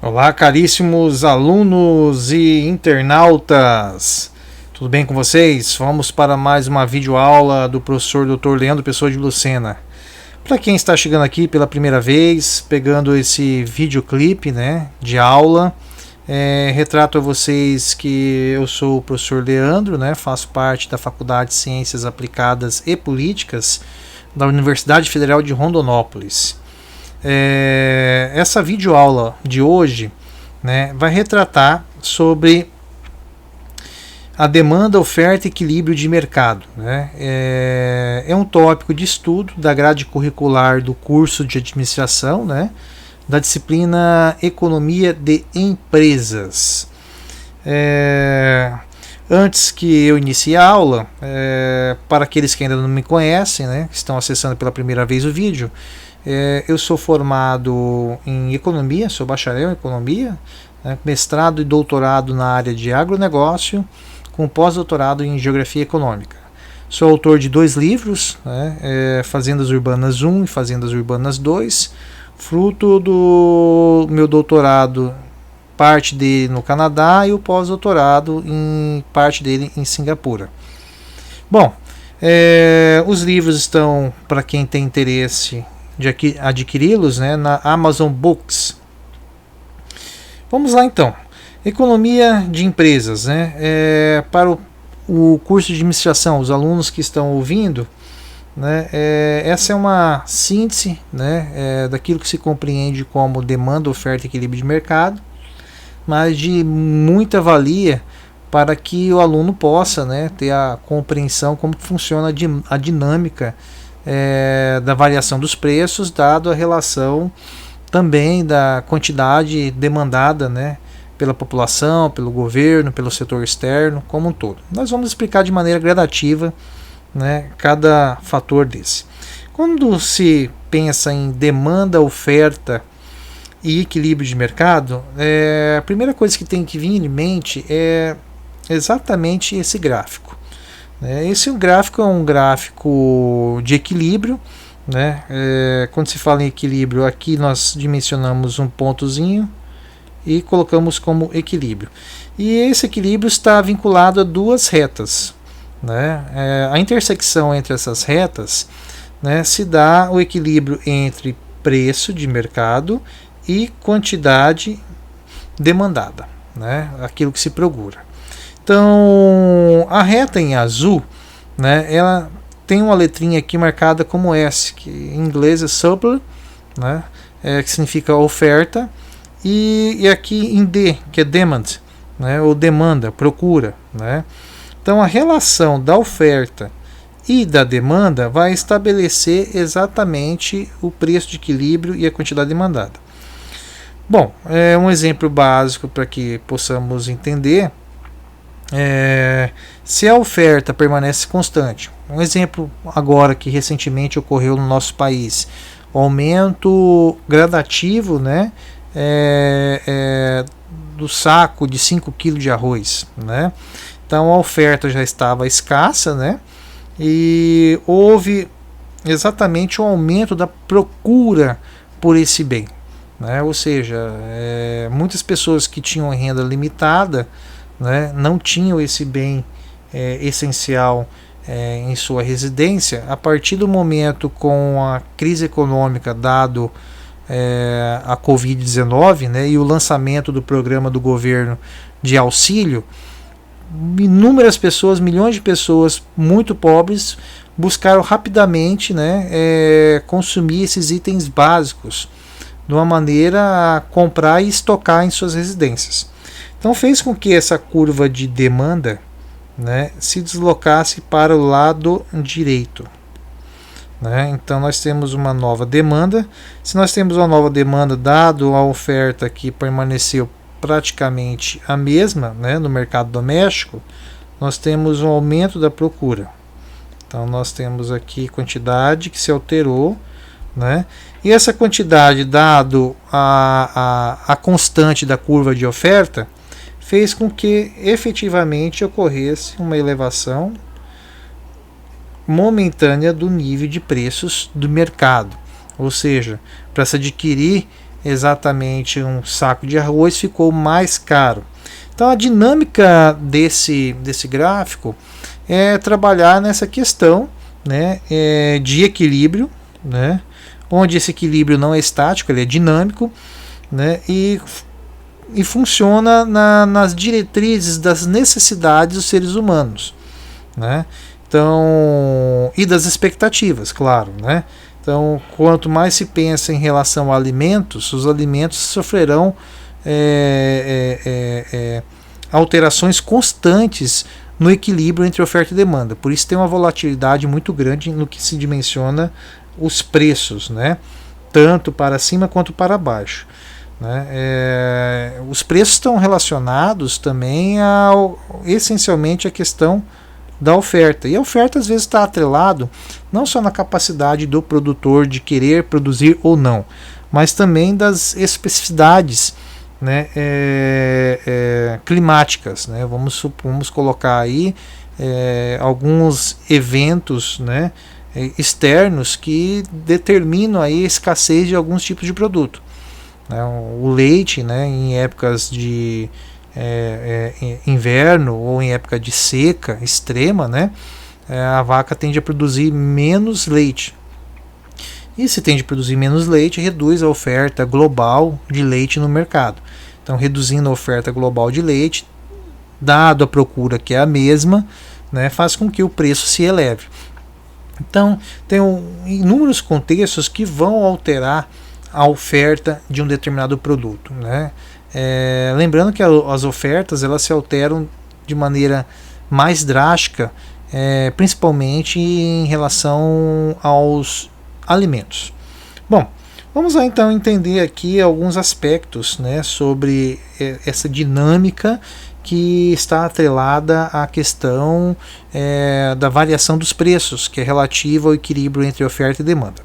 Olá, caríssimos alunos e internautas, tudo bem com vocês? Vamos para mais uma videoaula do professor Dr. Leandro Pessoa de Lucena. Para quem está chegando aqui pela primeira vez, pegando esse videoclipe, de aula, retrato a vocês que eu sou o professor Leandro, faço parte da Faculdade de Ciências Aplicadas e Políticas da Universidade Federal de Rondonópolis. Essa videoaula de hoje vai retratar sobre a demanda, oferta e equilíbrio de mercado. É um tópico de estudo da grade curricular do curso de administração, da disciplina Economia de Empresas. Antes que eu inicie a aula, para aqueles que ainda não me conhecem, que estão acessando pela primeira vez o vídeo, eu sou formado em economia, sou bacharel em economia, mestrado e doutorado na área de agronegócio, com pós-doutorado em geografia econômica. Sou autor de 2 livros, Fazendas Urbanas 1 e Fazendas Urbanas 2, fruto do meu doutorado, parte dele no Canadá, e o pós-doutorado, parte dele em Singapura. Bom, os livros estão, para quem tem interesse de adquiri-los, na Amazon Books. Vamos lá então. Economia de empresas, para o curso de administração, os alunos que estão ouvindo, essa é uma síntese, daquilo que se compreende como demanda, oferta e equilíbrio de mercado, mas de muita valia para que o aluno possa ter a compreensão como funciona a dinâmica da variação dos preços, dado a relação também da quantidade demandada pela população, pelo governo, pelo setor externo, como um todo. Nós vamos explicar de maneira gradativa cada fator desse. Quando se pensa em demanda, oferta e equilíbrio de mercado, a primeira coisa que tem que vir em mente é exatamente esse gráfico. Esse gráfico é um gráfico de equilíbrio. Quando se fala em equilíbrio, aqui nós dimensionamos um pontozinho e colocamos como equilíbrio. E esse equilíbrio está vinculado a 2 retas. A intersecção entre essas retas se dá o equilíbrio entre preço de mercado e quantidade demandada, aquilo que se procura. Então, a reta em azul, ela tem uma letrinha aqui marcada como S, que em inglês é supply, que significa oferta, e aqui em D, que é demand, ou demanda, procura. Então, a relação da oferta e da demanda vai estabelecer exatamente o preço de equilíbrio e a quantidade demandada. Bom, um exemplo básico para que possamos entender. Se a oferta permanece constante, um exemplo agora que recentemente ocorreu no nosso país, o aumento gradativo do saco de 5 kg de arroz. Então a oferta já estava escassa, e houve exatamente um aumento da procura por esse bem. Ou seja, muitas pessoas que tinham renda limitada não tinham esse bem essencial em sua residência. A partir do momento com a crise econômica dado a Covid-19 e o lançamento do programa do governo de auxílio, inúmeras pessoas, milhões de pessoas muito pobres buscaram rapidamente consumir esses itens básicos de uma maneira a comprar e estocar em suas residências. Então fez com que essa curva de demanda se deslocasse para o lado direito. Então nós temos uma nova demanda. Se nós temos uma nova demanda, dado a oferta que permaneceu praticamente a mesma no mercado doméstico, nós temos um aumento da procura. Então nós temos aqui quantidade que se alterou, e essa quantidade, dado a constante da curva de oferta, fez com que efetivamente ocorresse uma elevação momentânea do nível de preços do mercado. Ou seja, para se adquirir exatamente um saco de arroz ficou mais caro. Então a dinâmica desse gráfico é trabalhar nessa questão, né, de equilíbrio, né, onde esse equilíbrio não é estático, ele é dinâmico, né, e funciona nas diretrizes das necessidades dos seres humanos, né? Então, e das expectativas, claro, né? Então, quanto mais se pensa em relação a alimentos, os alimentos sofrerão alterações constantes no equilíbrio entre oferta e demanda. Por isso tem uma volatilidade muito grande no que se dimensiona os preços, né? Tanto para cima quanto para baixo. Né? Os preços estão relacionados também essencialmente à questão da oferta. E a oferta às vezes está atrelado não só na capacidade do produtor de querer produzir ou não, mas também das especificidades, né, climáticas. Né? Vamos colocar aí alguns eventos, né, externos que determinam aí a escassez de alguns tipos de produto. O leite, né, em épocas de inverno ou em época de seca extrema, né, a vaca tende a produzir menos leite. E se tende a produzir menos leite, reduz a oferta global de leite no mercado. Então, reduzindo a oferta global de leite, dado a procura que é a mesma, né, faz com que o preço se eleve. Então, tem inúmeros contextos que vão alterar a oferta de um determinado produto, né? Lembrando que as ofertas elas se alteram de maneira mais drástica, principalmente em relação aos alimentos. Bom, vamos lá então entender aqui alguns aspectos, né, sobre essa dinâmica que está atrelada à questão da variação dos preços, que é relativa ao equilíbrio entre oferta e demanda.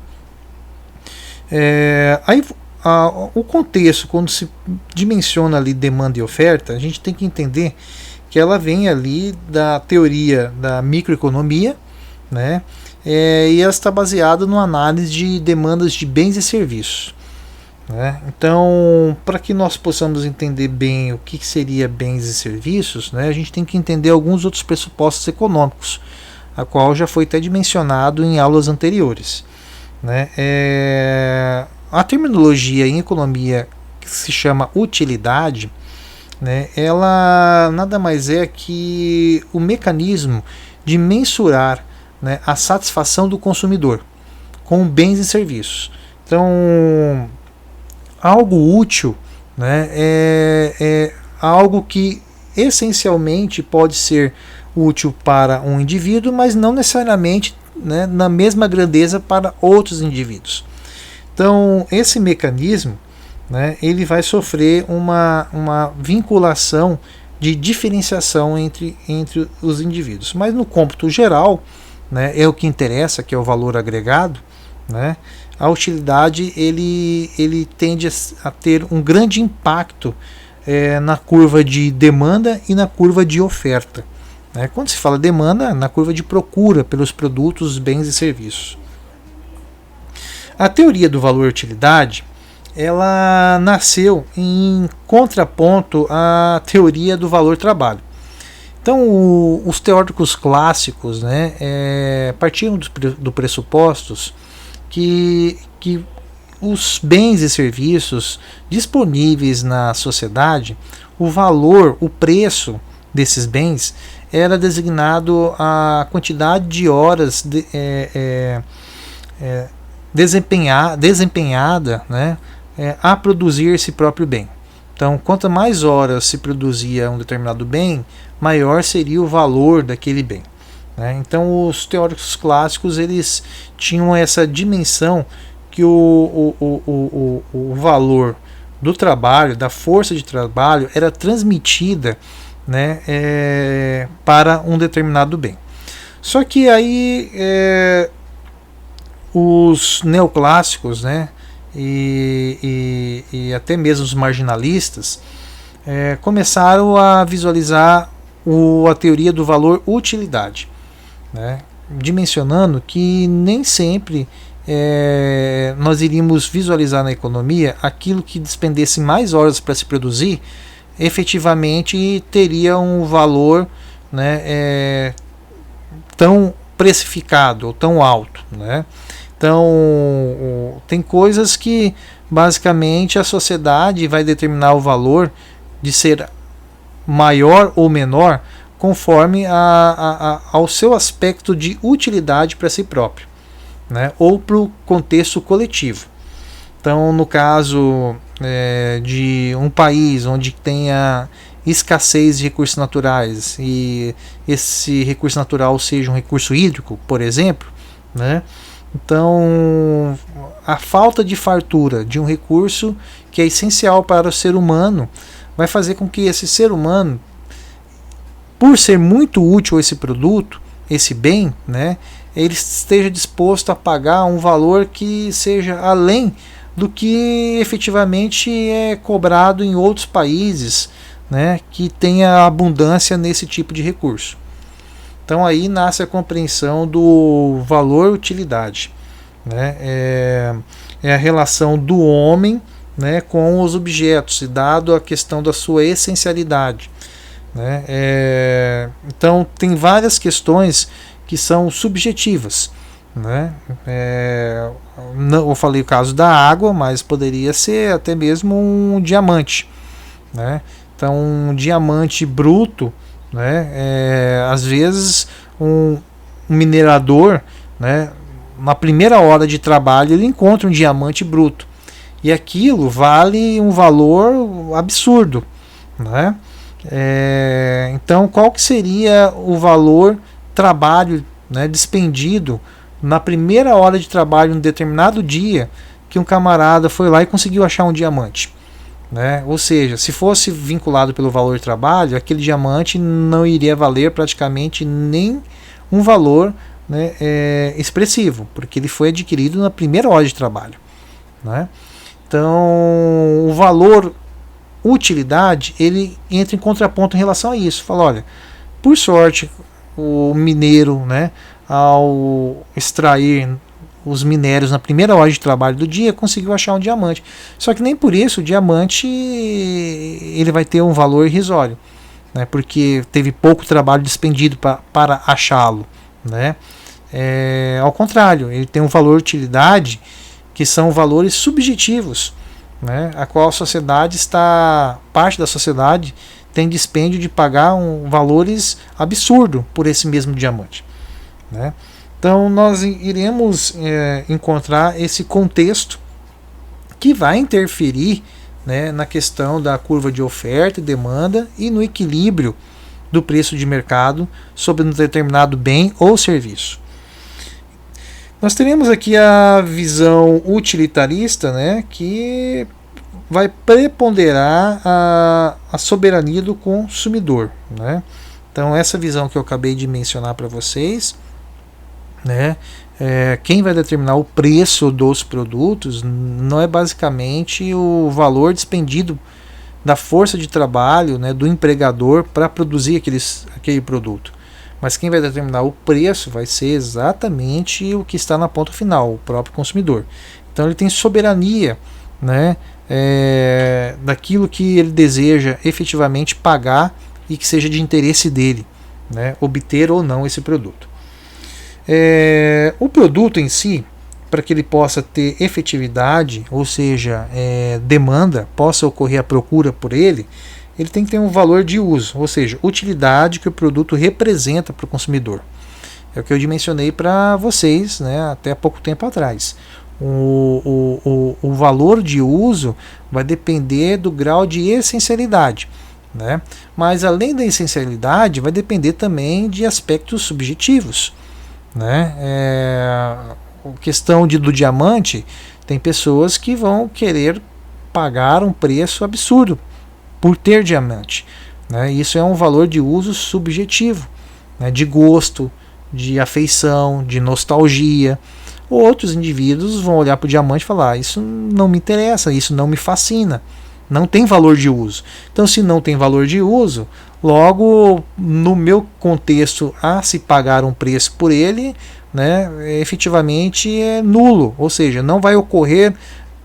O contexto, quando se dimensiona ali demanda e oferta, a gente tem que entender que ela vem ali da teoria da microeconomia, né? E ela está baseada numa análise de demandas de bens e serviços, né? Então, para que nós possamos entender bem o que seria bens e serviços, né, a gente tem que entender alguns outros pressupostos econômicos, a qual já foi até dimensionado em aulas anteriores. Né? A terminologia em economia que se chama utilidade, né, ela nada mais é que o mecanismo de mensurar, né, a satisfação do consumidor com bens e serviços. Então, algo útil, né, é algo que essencialmente pode ser útil para um indivíduo, mas não necessariamente, né, na mesma grandeza para outros indivíduos. Então, esse mecanismo, né, ele vai sofrer uma vinculação de diferenciação entre os indivíduos. Mas no cômputo geral, né, é o que interessa, que é o valor agregado, né, a utilidade ele tende a ter um grande impacto na curva de demanda e na curva de oferta. Quando se fala demanda, na curva de procura pelos produtos, bens e serviços. A teoria do valor-utilidade ela nasceu em contraponto à teoria do valor-trabalho. Então, os teóricos clássicos, né, partiam do pressupostos que os bens e serviços disponíveis na sociedade, o valor, o preço desses bens era designado a quantidade de horas desempenhada, né, a produzir esse próprio bem. Então, quanto mais horas se produzia um determinado bem, maior seria o valor daquele bem. Né? Então, os teóricos clássicos eles tinham essa dimensão que o valor do trabalho, da força de trabalho, era transmitida, né, para um determinado bem. Só que aí os neoclássicos, né, e até mesmo os marginalistas começaram a visualizar a teoria do valor-utilidade, né, dimensionando que nem sempre nós iríamos visualizar na economia aquilo que despendesse mais horas para se produzir, efetivamente teria um valor, né, tão precificado ou tão alto, né? Então, tem coisas que basicamente a sociedade vai determinar o valor de ser maior ou menor conforme ao seu aspecto de utilidade para si próprio, né? Ou para o contexto coletivo. Então, no caso de um país onde tenha escassez de recursos naturais e esse recurso natural seja um recurso hídrico, por exemplo, né? Então, a falta de fartura de um recurso que é essencial para o ser humano vai fazer com que esse ser humano, por ser muito útil esse produto, esse bem, né, ele esteja disposto a pagar um valor que seja além do que efetivamente é cobrado em outros países, né, que tenha abundância nesse tipo de recurso. Então aí nasce a compreensão do valor-utilidade, né? É a relação do homem, né, com os objetos, e dado a questão da sua essencialidade, né? Então tem várias questões que são subjetivas, né? Eu falei o caso da água, mas poderia ser até mesmo um diamante, né? Então um diamante bruto, né? Às vezes um minerador, né, na primeira hora de trabalho ele encontra um diamante bruto e aquilo vale um valor absurdo, né? Então qual que seria o valor trabalho, né, despendido na primeira hora de trabalho em um determinado dia que um camarada foi lá e conseguiu achar um diamante, né? Ou seja, se fosse vinculado pelo valor de trabalho, aquele diamante não iria valer praticamente nem um valor, né, expressivo, porque ele foi adquirido na primeira hora de trabalho, né? Então o valor utilidade ele entra em contraponto em relação a isso. Fala, olha, por sorte o mineiro, né, ao extrair os minérios na primeira hora de trabalho do dia, conseguiu achar um diamante. Só que nem por isso o diamante ele vai ter um valor irrisório, né, porque teve pouco trabalho despendido para achá-lo, né? Ao contrário, ele tem um valor utilidade que são valores subjetivos, né, a qual a sociedade parte da sociedade tem dispêndio de pagar valores absurdos por esse mesmo diamante, né? Então nós iremos encontrar esse contexto que vai interferir, né, na questão da curva de oferta e demanda e no equilíbrio do preço de mercado sobre um determinado bem ou serviço. Nós teremos aqui a visão utilitarista, né, que vai preponderar a soberania do consumidor, né? Então essa visão que eu acabei de mencionar para vocês, né, quem vai determinar o preço dos produtos não é basicamente o valor despendido da força de trabalho, né, do empregador para produzir aquele produto, mas quem vai determinar o preço vai ser exatamente o que está na ponta final, o próprio consumidor. Então ele tem soberania, né, daquilo que ele deseja efetivamente pagar e que seja de interesse dele, né, obter ou não esse produto. O produto em si, para que ele possa ter efetividade, ou seja, demanda, possa ocorrer a procura por ele, ele tem que ter um valor de uso, ou seja, utilidade que o produto representa para o consumidor. É o que eu mencionei para vocês, né, até há pouco tempo atrás. O valor de uso vai depender do grau de essencialidade, né? Mas além da essencialidade, vai depender também de aspectos subjetivos, né? A questão do diamante, tem pessoas que vão querer pagar um preço absurdo por ter diamante, né? Isso é um valor de uso subjetivo, né? De gosto, de afeição, de nostalgia. Outros indivíduos vão olhar para o diamante e falar: isso não me interessa, isso não me fascina, não tem valor de uso. Então, se não tem valor de uso, logo no meu contexto a se pagar um preço por ele, né, efetivamente é nulo, ou seja, não vai ocorrer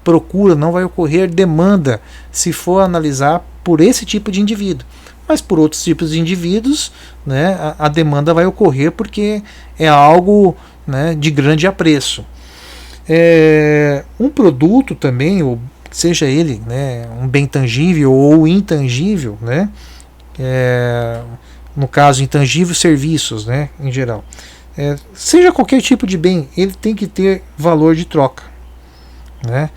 procura, não vai ocorrer demanda se for analisar por esse tipo de indivíduo. Mas por outros tipos de indivíduos, né, a demanda vai ocorrer porque é algo, né, de grande apreço. Um produto também, ou seja ele, né, um bem tangível ou intangível, né, no caso intangível, serviços, né, em geral. Seja qualquer tipo de bem, ele tem que ter valor de troca, né?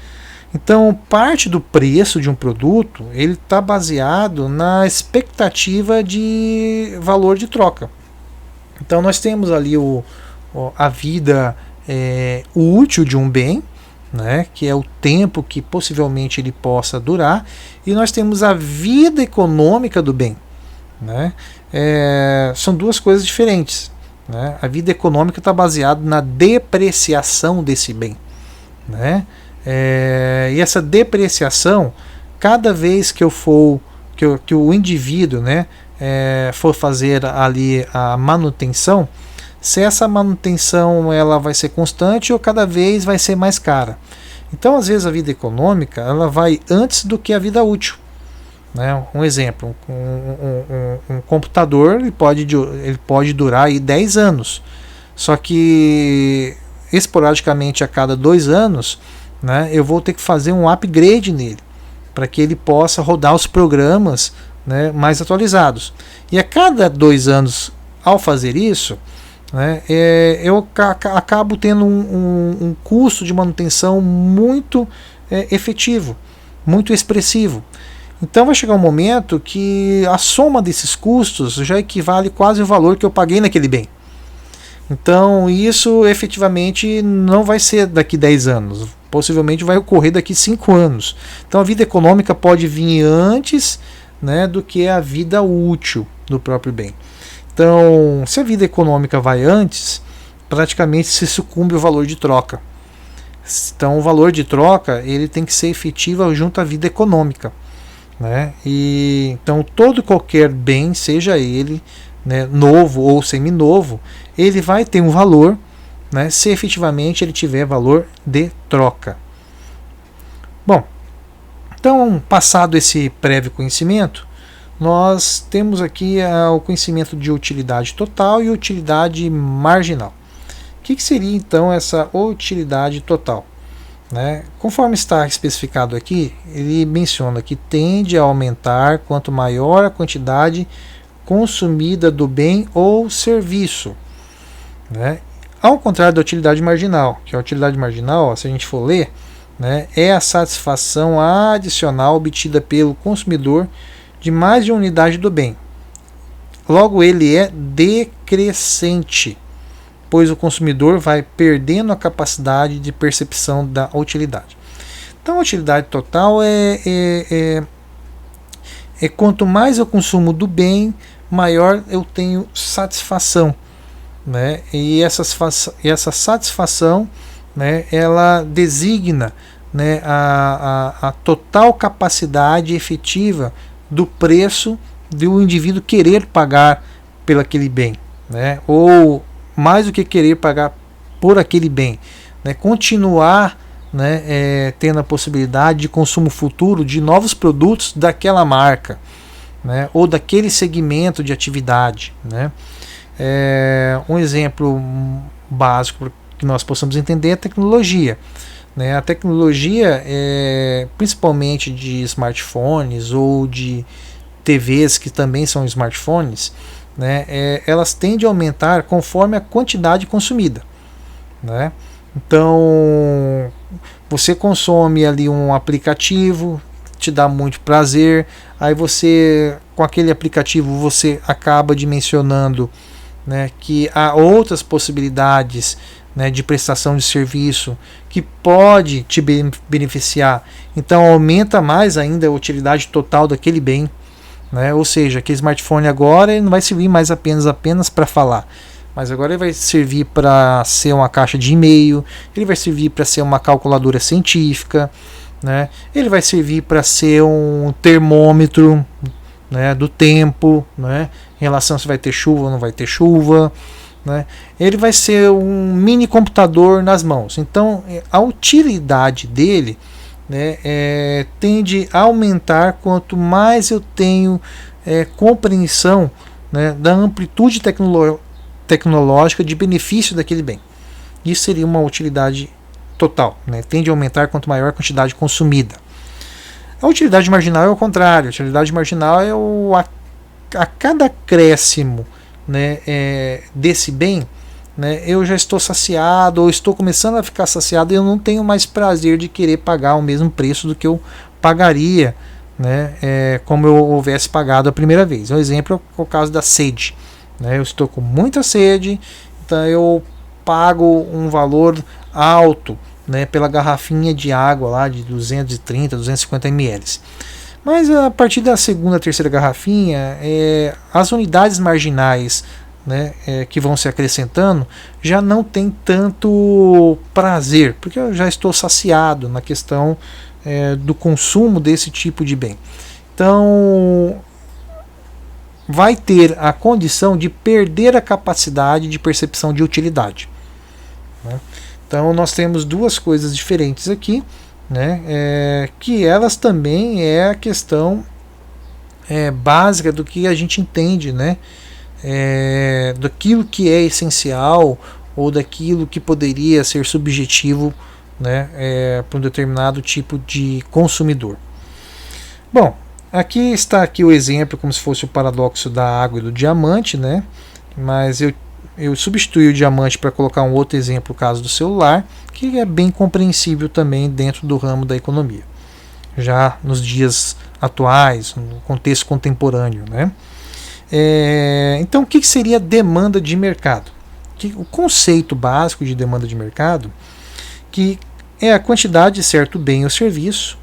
Então, parte do preço de um produto ele está baseado na expectativa de valor de troca. Então, nós temos ali a vida útil de um bem, né, que é o tempo que possivelmente ele possa durar, e nós temos a vida econômica do bem, né? São duas coisas diferentes, né? A vida econômica está baseada na depreciação desse bem, né? E essa depreciação, cada vez que que o indivíduo, né, for fazer ali a manutenção, se essa manutenção ela vai ser constante ou cada vez vai ser mais cara. Então, às vezes, a vida econômica ela vai antes do que a vida útil, né? Um exemplo, um computador ele pode durar aí 10 anos, só que esporadicamente a cada 2 anos, né, eu vou ter que fazer um upgrade nele para que ele possa rodar os programas, né, mais atualizados. E a cada 2 anos, ao fazer isso, né, eu acabo tendo um custo de manutenção muito efetivo, muito expressivo. Então vai chegar um momento que a soma desses custos já equivale quase ao valor que eu paguei naquele bem. Então isso efetivamente não vai ser daqui 10 anos, possivelmente vai ocorrer daqui 5 anos. Então a vida econômica pode vir antes, né, do que a vida útil do próprio bem. Então, se a vida econômica vai antes, praticamente se sucumbe o valor de troca. Então o valor de troca ele tem que ser efetivo junto à vida econômica, né? E então todo qualquer bem, seja ele, né, novo ou seminovo, ele vai ter um valor, né, se efetivamente ele tiver valor de troca. Bom, então passado esse prévio conhecimento, nós temos aqui o conhecimento de utilidade total e utilidade marginal. O que seria então essa utilidade total? Né? Conforme está especificado aqui, ele menciona que tende a aumentar quanto maior a quantidade consumida do bem ou serviço, né? Ao contrário da utilidade marginal, que a utilidade marginal, se a gente for ler, né, é a satisfação adicional obtida pelo consumidor de mais de uma unidade do bem. Logo, ele é decrescente, pois o consumidor vai perdendo a capacidade de percepção da utilidade. Então, a utilidade total é quanto mais eu consumo do bem, maior eu tenho satisfação, né? E essa satisfação, né, ela designa, né, a total capacidade efetiva do preço do indivíduo querer pagar pelo aquele bem, né? Ou mais do que querer pagar por aquele bem, né? Continuar, né, tendo a possibilidade de consumo futuro de novos produtos daquela marca, né, ou daquele segmento de atividade, né? Um exemplo básico que nós possamos entender é a tecnologia, né? A tecnologia, principalmente de smartphones ou de TVs que também são smartphones, né, elas tendem a aumentar conforme a quantidade consumida, né? Então você consome ali um aplicativo, te dá muito prazer, aí você com aquele aplicativo você acaba dimensionando, né, que há outras possibilidades, né, de prestação de serviço que pode te beneficiar, então aumenta mais ainda a utilidade total daquele bem, né? Ou seja, aquele smartphone agora ele não vai servir mais apenas para falar, mas agora ele vai servir para ser uma caixa de e-mail, ele vai servir para ser uma calculadora científica, né? Ele vai servir para ser um termômetro, né, do tempo, né, em relação a se vai ter chuva ou não vai ter chuva, né, ele vai ser um mini computador nas mãos. Então a utilidade dele, né, tende a aumentar quanto mais eu tenho compreensão, né, da amplitude tecnológica de benefício daquele bem. Isso seria uma utilidade total, né, tende a aumentar quanto maior a quantidade consumida. A utilidade marginal é o contrário. A utilidade marginal é a cada acréscimo, né, desse bem, né, eu já estou saciado, ou estou começando a ficar saciado, e eu não tenho mais prazer de querer pagar o mesmo preço do que eu pagaria, né, como eu houvesse pagado a primeira vez. Um exemplo é o caso da sede, né, eu estou com muita sede, então eu pago um valor alto, né, pela garrafinha de água lá de 230, 250 ml. Mas a partir da segunda, terceira garrafinha, as unidades marginais, né, que vão se acrescentando já não tem tanto prazer, porque eu já estou saciado na questão do consumo desse tipo de bem. Então vai ter a condição de perder a capacidade de percepção de utilidade, né? Então nós temos duas coisas diferentes aqui, né, que elas também a questão básica do que a gente entende, né, daquilo que é essencial ou daquilo que poderia ser subjetivo, né, para um determinado tipo de consumidor. Bom, aqui está aqui o exemplo como se fosse o paradoxo da água e do diamante, né, mas eu substituí o diamante para colocar um outro exemplo, o caso do celular, que é bem compreensível também dentro do ramo da economia, já nos dias atuais, no contexto contemporâneo, né? Então, o que seria demanda de mercado? O conceito básico de demanda de mercado, que é a quantidade de certo bem ou serviço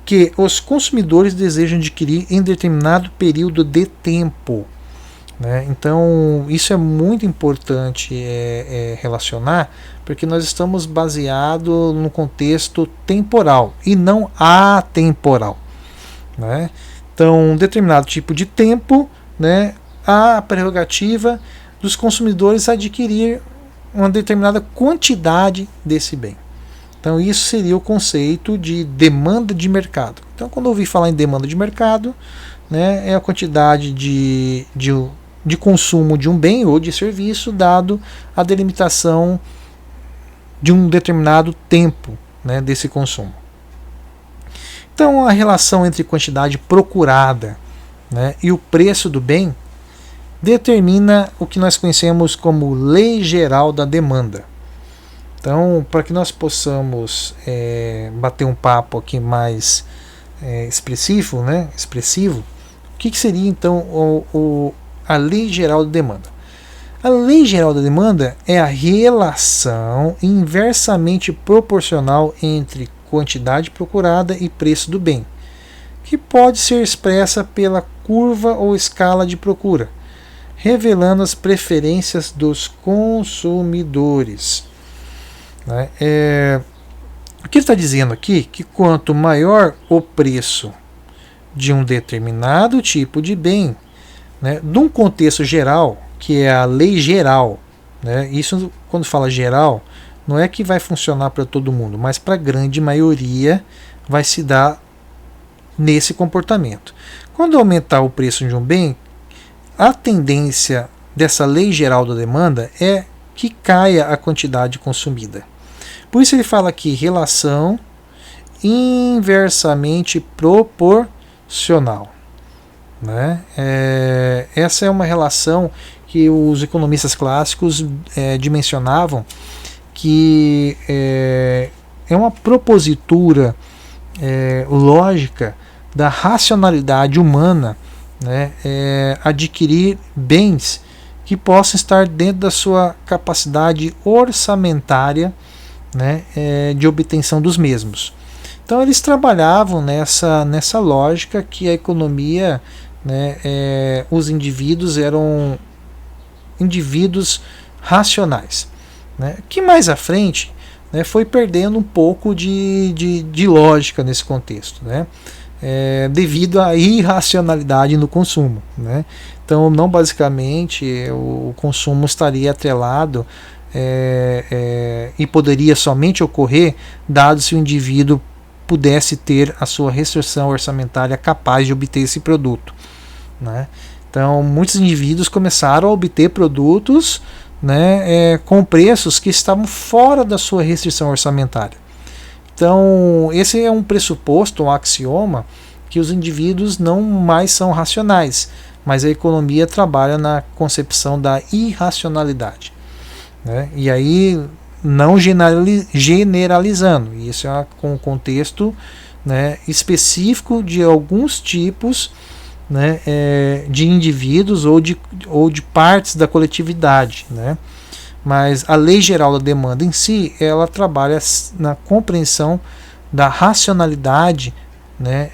que os consumidores desejam adquirir em determinado período de tempo, né? Então isso é muito importante relacionar, porque nós estamos baseados no contexto temporal e não atemporal, né? Então um determinado tipo de tempo, né, há a prerrogativa dos consumidores adquirir uma determinada quantidade desse bem. Então isso seria o conceito de demanda de mercado. Então quando eu ouvi falar em demanda de mercado, né, é a quantidade de consumo de um bem ou de serviço dado a delimitação de um determinado tempo, né, desse consumo. Então a relação entre quantidade procurada, né, e o preço do bem determina o que nós conhecemos como lei geral da demanda. Então, para que nós possamos bater um papo aqui mais expressivo, né, o que seria então a lei geral da demanda? A lei geral da demanda é a relação inversamente proporcional entre quantidade procurada e preço do bem, que pode ser expressa pela curva ou escala de procura, revelando as preferências dos consumidores, né? O que ele está dizendo aqui? Que quanto maior o preço de um determinado tipo de bem, né, de um contexto geral, que é a lei geral, né, isso quando fala geral, não é que vai funcionar para todo mundo, mas para a grande maioria vai se dar nesse comportamento. Quando aumentar o preço de um bem, a tendência dessa lei geral da demanda é que caia a quantidade consumida. Por isso ele fala aqui relação inversamente proporcional, né? Essa é uma relação que os economistas clássicos dimensionavam, que é uma propositura lógica da racionalidade humana, né, adquirir bens que possam estar dentro da sua capacidade orçamentária, né, de obtenção dos mesmos. Então eles trabalhavam nessa lógica que a economia, né, os indivíduos eram indivíduos racionais, né, que mais à frente, né, foi perdendo um pouco de lógica nesse contexto, né, devido à irracionalidade no consumo, né. Então, não basicamente, o consumo estaria atrelado e poderia somente ocorrer dado se o indivíduo pudesse ter a sua restrição orçamentária capaz de obter esse produto, né? Então, muitos indivíduos começaram a obter produtos, né, com preços que estavam fora da sua restrição orçamentária. Então, esse é um pressuposto, um axioma, que os indivíduos não mais são racionais, mas a economia trabalha na concepção da irracionalidade, né? E aí, não generalizando, isso é com um contexto, né, específico de alguns tipos, né, de indivíduos ou de partes da coletividade, né? Mas a lei geral da demanda em si, ela trabalha na compreensão da racionalidade, né,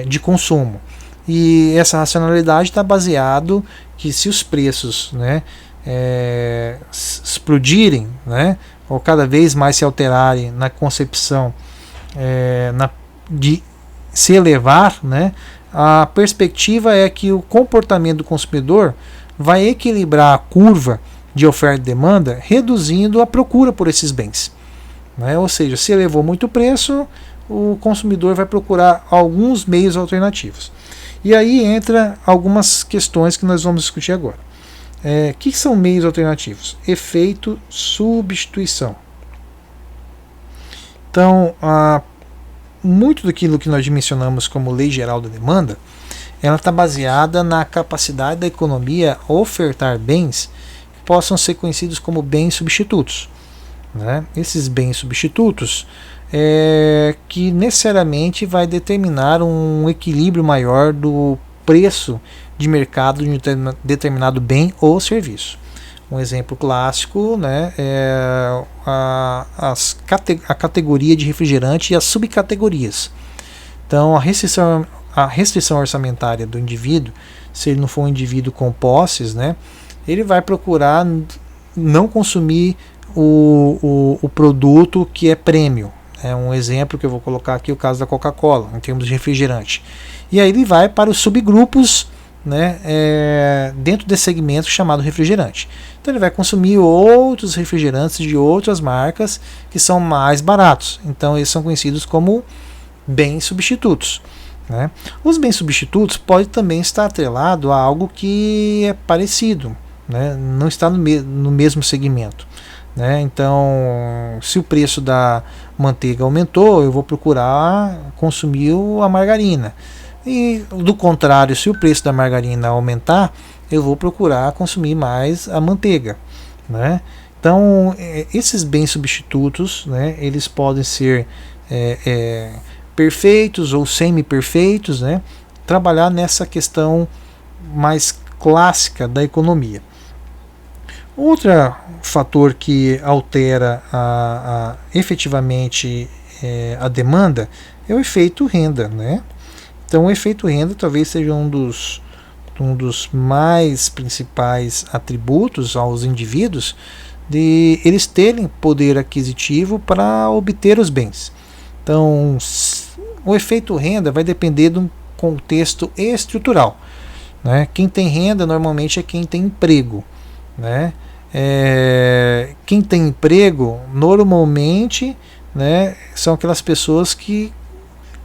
de consumo. E essa racionalidade está baseado que se os preços, né, explodirem, né, ou cada vez mais se alterarem na concepção de se elevar, né, a perspectiva é que o comportamento do consumidor vai equilibrar a curva de oferta e demanda, reduzindo a procura por esses bens, né? Ou seja, se elevou muito o preço, o consumidor vai procurar alguns meios alternativos. E aí entra algumas questões que nós vamos discutir agora. O que são meios alternativos? Efeito substituição. Então, muito daquilo que nós dimensionamos como lei geral da demanda, ela está baseada na capacidade da economia ofertar bens que possam ser conhecidos como bens substitutos, né? Esses bens substitutos que necessariamente vai determinar um equilíbrio maior do preço de mercado de um determinado bem ou serviço. Um exemplo clássico, né, é a categoria de refrigerante e as subcategorias. Então, a restrição orçamentária do indivíduo, se ele não for um indivíduo com posses, né, ele vai procurar não consumir o produto que é prêmio. É um exemplo que eu vou colocar aqui, o caso da Coca-Cola, em termos de refrigerante. E aí ele vai para os subgrupos, né, dentro desse segmento chamado refrigerante. Então ele vai consumir outros refrigerantes de outras marcas que são mais baratos. Então eles são conhecidos como bens substitutos, né? Os bens substitutos podem também estar atrelado a algo que é parecido, né? Não está no mesmo segmento, né? Então, se o preço da manteiga aumentou, eu vou procurar consumir a margarina. E do contrário, se o preço da margarina aumentar, eu vou procurar consumir mais a manteiga, né? Então, esses bens substitutos, né, eles podem ser perfeitos ou semi-perfeitos, né? Trabalhar nessa questão mais clássica da economia. Outro fator que altera efetivamente a demanda é o efeito renda, né? Então, o efeito renda talvez seja um dos mais principais atributos aos indivíduos de eles terem poder aquisitivo para obter os bens. Então, o efeito renda vai depender de um contexto estrutural, né? Quem tem renda normalmente é quem tem emprego, né? Quem tem emprego normalmente, né, são aquelas pessoas que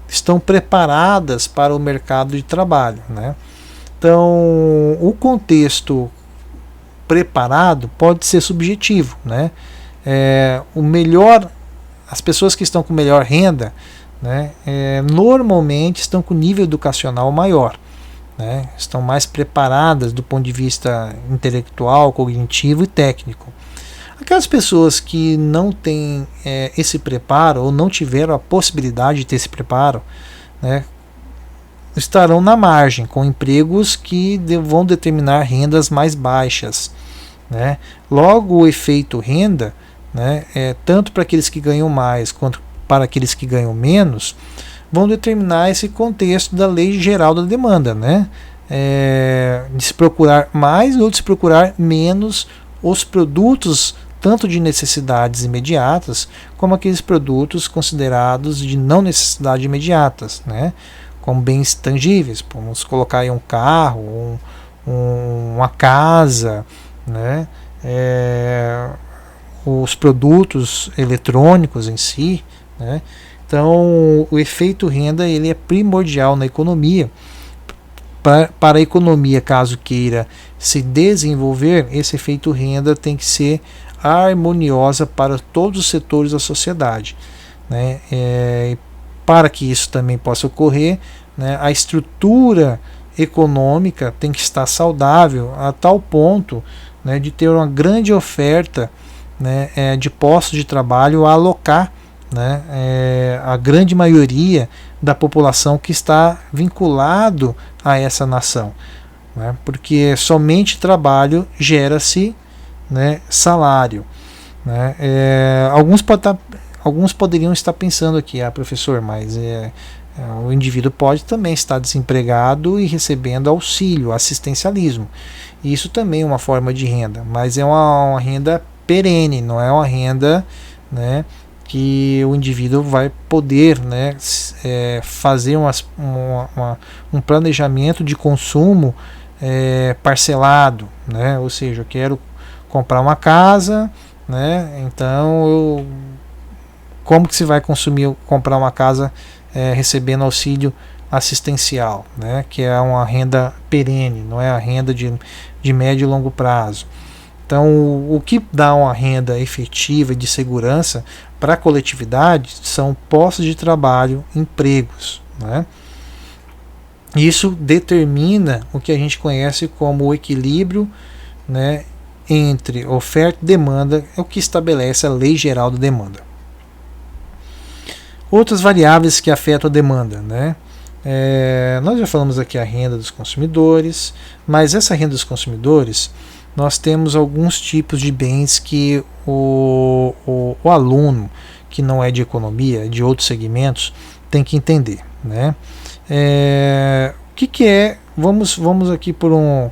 estão preparadas para o mercado de trabalho, né? Então, o contexto preparado pode ser subjetivo, né? As pessoas que estão com melhor renda, né, normalmente estão com nível educacional maior, né? Estão mais preparadas do ponto de vista intelectual, cognitivo e técnico. Aquelas pessoas que não têm esse preparo ou não tiveram a possibilidade de ter esse preparo, né, estarão na margem, com empregos que vão determinar rendas mais baixas, né? Logo, o efeito renda, né, tanto para aqueles que ganham mais quanto para aqueles que ganham menos, vão determinar esse contexto da lei geral da demanda, né? De se procurar mais ou de se procurar menos os produtos tanto de necessidades imediatas, como aqueles produtos considerados de não necessidade imediatas, né? Como bens tangíveis, vamos colocar aí um carro, uma casa, né? Os produtos eletrônicos em si, né? Então o efeito renda ele é primordial na economia. Para a economia, caso queira se desenvolver, esse efeito renda tem que ser harmoniosa para todos os setores da sociedade, né? Para que isso também possa ocorrer, né, a estrutura econômica tem que estar saudável a tal ponto, né, de ter uma grande oferta, né, de postos de trabalho a alocar, né, a grande maioria da população que está vinculado a essa nação, né, porque somente trabalho gera-se, né, salário, né. Alguns poderiam estar pensando aqui, professor, mas o indivíduo pode também estar desempregado e recebendo auxílio, assistencialismo. Isso também é uma forma de renda, mas é uma renda perene, não é uma renda, né, que o indivíduo vai poder, né, fazer um planejamento de consumo parcelado, né, ou seja, eu quero comprar uma casa, né, então como que se vai comprar uma casa recebendo auxílio assistencial, né, que é uma renda perene, não é a renda de médio e longo prazo. Então, o que dá uma renda efetiva e de segurança para a coletividade são postos de trabalho, empregos, né? Isso determina o que a gente conhece como o equilíbrio, né, entre oferta e demanda, é o que estabelece a Lei Geral da Demanda. Outras variáveis que afetam a demanda, né? Nós já falamos aqui a renda dos consumidores, mas essa renda dos consumidores, nós temos alguns tipos de bens que o aluno que não é de economia, de outros segmentos, tem que entender, né? O que é? Vamos aqui por um.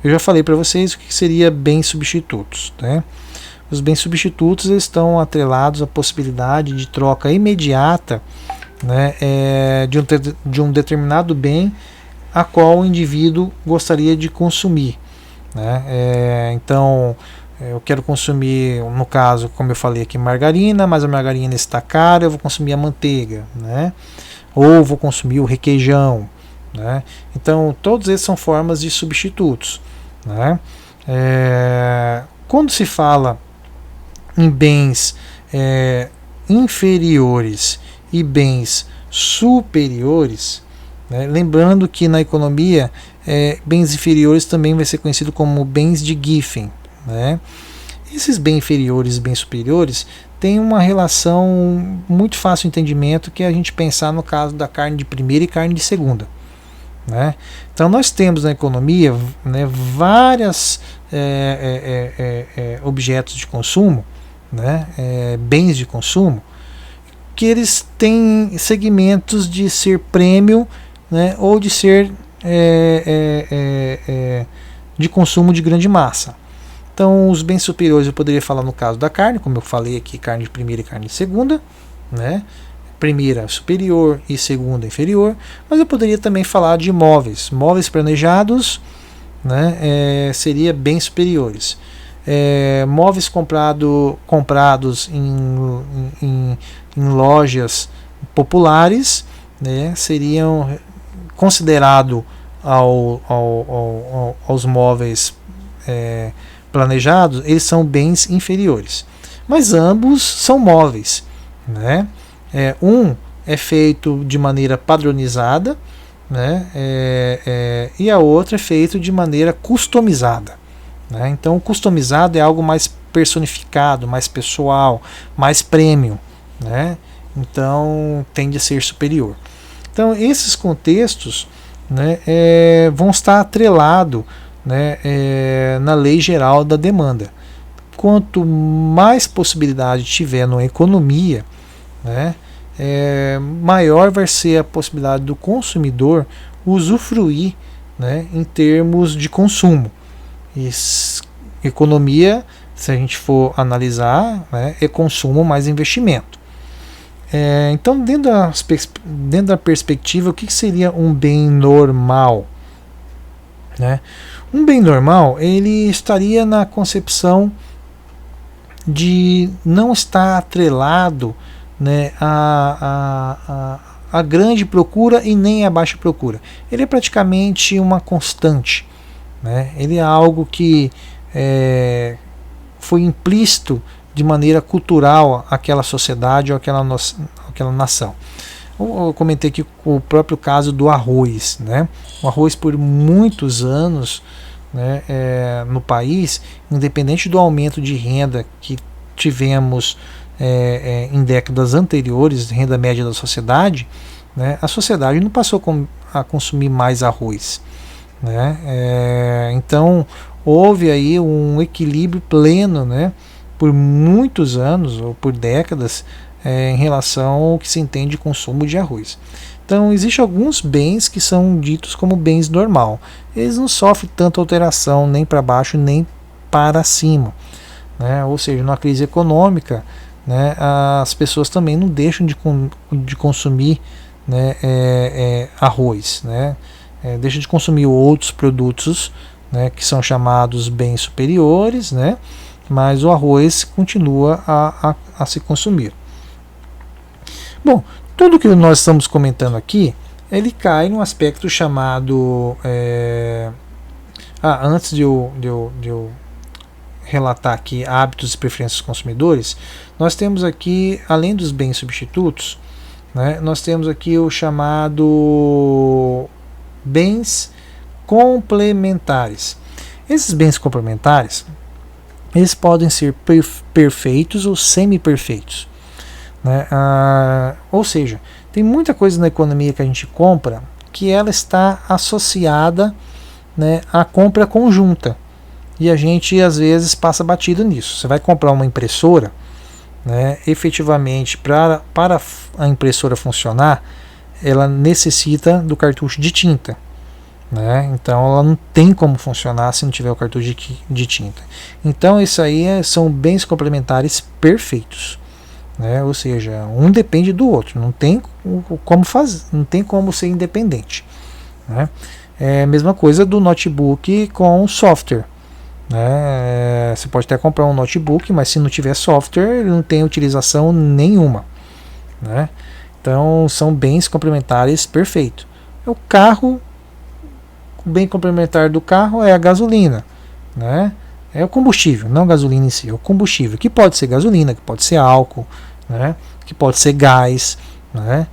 Eu já falei para vocês o que seria bens substitutos, né? Os bens substitutos estão atrelados à possibilidade de troca imediata, né, de um determinado bem a qual o indivíduo gostaria de consumir, né? Então, eu quero consumir, no caso, como eu falei aqui, margarina, mas a margarina está cara, eu vou consumir a manteiga, né? Ou vou consumir o requeijão, né? Então, todos esses são formas de substitutos, né? Quando se fala em bens inferiores e bens superiores, né, lembrando que na economia bens inferiores também vai ser conhecido como bens de Giffen, né? Esses bens inferiores e bens superiores têm uma relação muito fácil de entendimento, que é a gente pensar no caso da carne de primeira e carne de segunda, né? Então nós temos na economia, né, várias objetos de consumo, né, bens de consumo, que eles têm segmentos de ser prêmio, né, ou de ser de consumo de grande massa. Então, os bens superiores eu poderia falar no caso da carne, como eu falei aqui, carne de primeira e carne de segunda, né? Primeira superior e segunda inferior, mas eu poderia também falar de imóveis. Móveis planejados, né, seria bens superiores. Móveis comprados em lojas populares, né, seriam considerados aos móveis planejados, eles são bens inferiores. Mas ambos são móveis, né? Um é feito de maneira padronizada, né? E a outra é feito de maneira customizada, né? Então, o customizado é algo mais personificado, mais pessoal, mais premium, né? Então, tende a ser superior. Então, esses contextos, né, vão estar atrelados, né, na Lei Geral da Demanda. Quanto mais possibilidade tiver na economia, né, maior vai ser a possibilidade do consumidor usufruir, né, em termos de consumo. Economia, se a gente for analisar, né, é consumo mais investimento. Então, dentro da perspectiva, o que seria um bem normal? né? Um bem normal, ele estaria na concepção de não estar atrelado, né, a grande procura e nem a baixa procura. Ele é praticamente uma constante, né? Ele é algo que foi implícito de maneira cultural àquela sociedade ou àquela nação. Eu comentei aqui o próprio caso do arroz, né? O arroz por muitos anos, né, no país, independente do aumento de renda que tivemos em décadas anteriores, renda média da sociedade, né, a sociedade não passou a consumir mais arroz, né? Então houve aí um equilíbrio pleno, né, por muitos anos ou por décadas em relação ao que se entende de consumo de arroz. Então existem alguns bens que são ditos como bens normal. Eles não sofrem tanta alteração nem para baixo nem para cima, né? Ou seja, numa crise econômica, né, as pessoas também não deixam de consumir, né, arroz, né? Deixam de consumir outros produtos, né, que são chamados bens superiores, né? Mas o arroz continua a se consumir. Bom, tudo que nós estamos comentando aqui, ele cai num aspecto chamado... antes de eu relatar aqui hábitos e preferências dos consumidores, nós temos aqui, além dos bens substitutos, né, nós temos aqui o chamado bens complementares. Esses bens complementares, eles podem ser perfeitos ou semi-perfeitos, né? Ou seja, tem muita coisa na economia que a gente compra que ela está associada, né, à compra conjunta, e a gente às vezes passa batido nisso. Você vai comprar uma impressora, né, efetivamente para a impressora funcionar, ela necessita do cartucho de tinta, né? Então ela não tem como funcionar se não tiver o cartucho de tinta. Então isso aí são bens complementares perfeitos, né? Ou seja, um depende do outro, não tem como fazer, não tem como ser independente, né? É a mesma coisa do notebook com software, né? Você pode até comprar um notebook, mas se não tiver software, ele não tem utilização nenhuma, né? Então são bens complementares perfeitos. O carro, o bem complementar do carro é a gasolina, né? É o combustível, não a gasolina em si, é o combustível, que pode ser gasolina, que pode ser álcool, né? Que pode ser gás, né?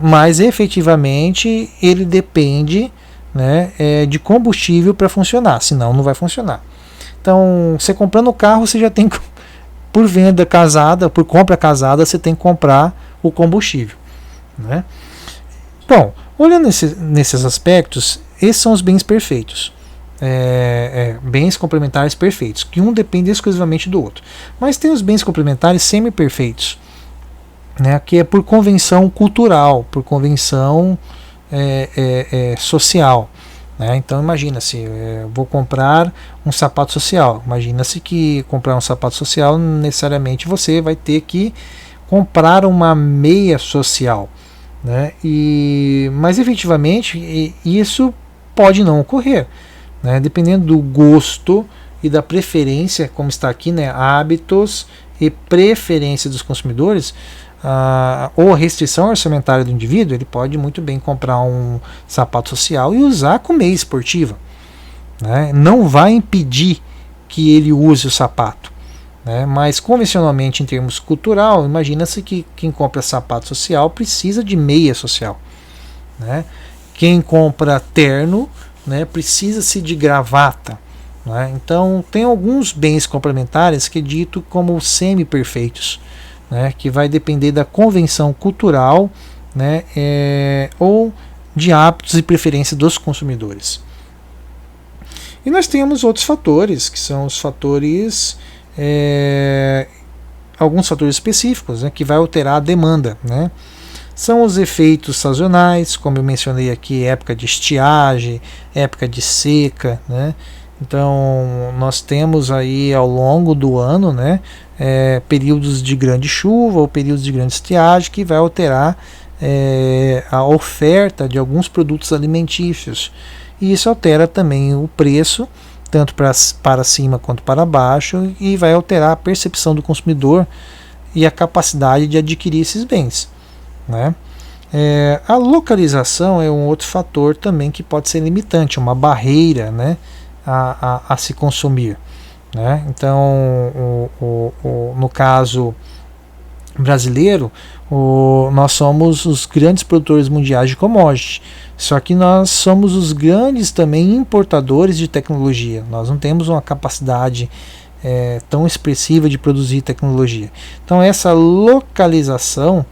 Mas efetivamente ele depende, né, de combustível para funcionar, senão não vai funcionar. Então, você comprando o carro, você já tem, por venda casada, por compra casada, você tem que comprar o combustível, né? Bom, olhando nesses aspectos, esses são os bens perfeitos, bens complementares perfeitos, que um depende exclusivamente do outro. Mas tem os bens complementares semi-perfeitos, né, que é por convenção cultural, por convenção social, né? Então imagina-se, vou comprar um sapato social. Imagina-se que comprar um sapato social, necessariamente você vai ter que comprar uma meia social, né? Mas efetivamente isso pode não ocorrer, né? Dependendo do gosto e da preferência, como está aqui, né? Hábitos e preferência dos consumidores, ou a restrição orçamentária do indivíduo, ele pode muito bem comprar um sapato social e usar com meia esportiva, né? Não vai impedir que ele use o sapato, né? Mas convencionalmente, em termos cultural, imagina-se que quem compra sapato social precisa de meia social, né? Quem compra terno, né, precisa-se de gravata, né? Então tem alguns bens complementares que é dito como semi-perfeitos, né, que vai depender da convenção cultural, né, ou de hábitos e preferência dos consumidores. E nós temos outros fatores, que são os fatores, alguns fatores específicos, né, que vai alterar a demanda, né? São os efeitos sazonais, como eu mencionei aqui, época de estiagem, época de seca, né? Então nós temos aí ao longo do ano, né, períodos de grande chuva ou períodos de grande estiagem que vai alterar a oferta de alguns produtos alimentícios. e isso altera também o preço, tanto para cima quanto para baixo, e vai alterar a percepção do consumidor e a capacidade de adquirir esses bens, né? A localização é um outro fator também que pode ser limitante, uma barreira, né, a se consumir, né? Então, no caso brasileiro, nós somos os grandes produtores mundiais de commodities, só que nós somos os grandes também importadores de tecnologia. Nós não temos uma capacidade tão expressiva de produzir tecnologia. Então essa localização,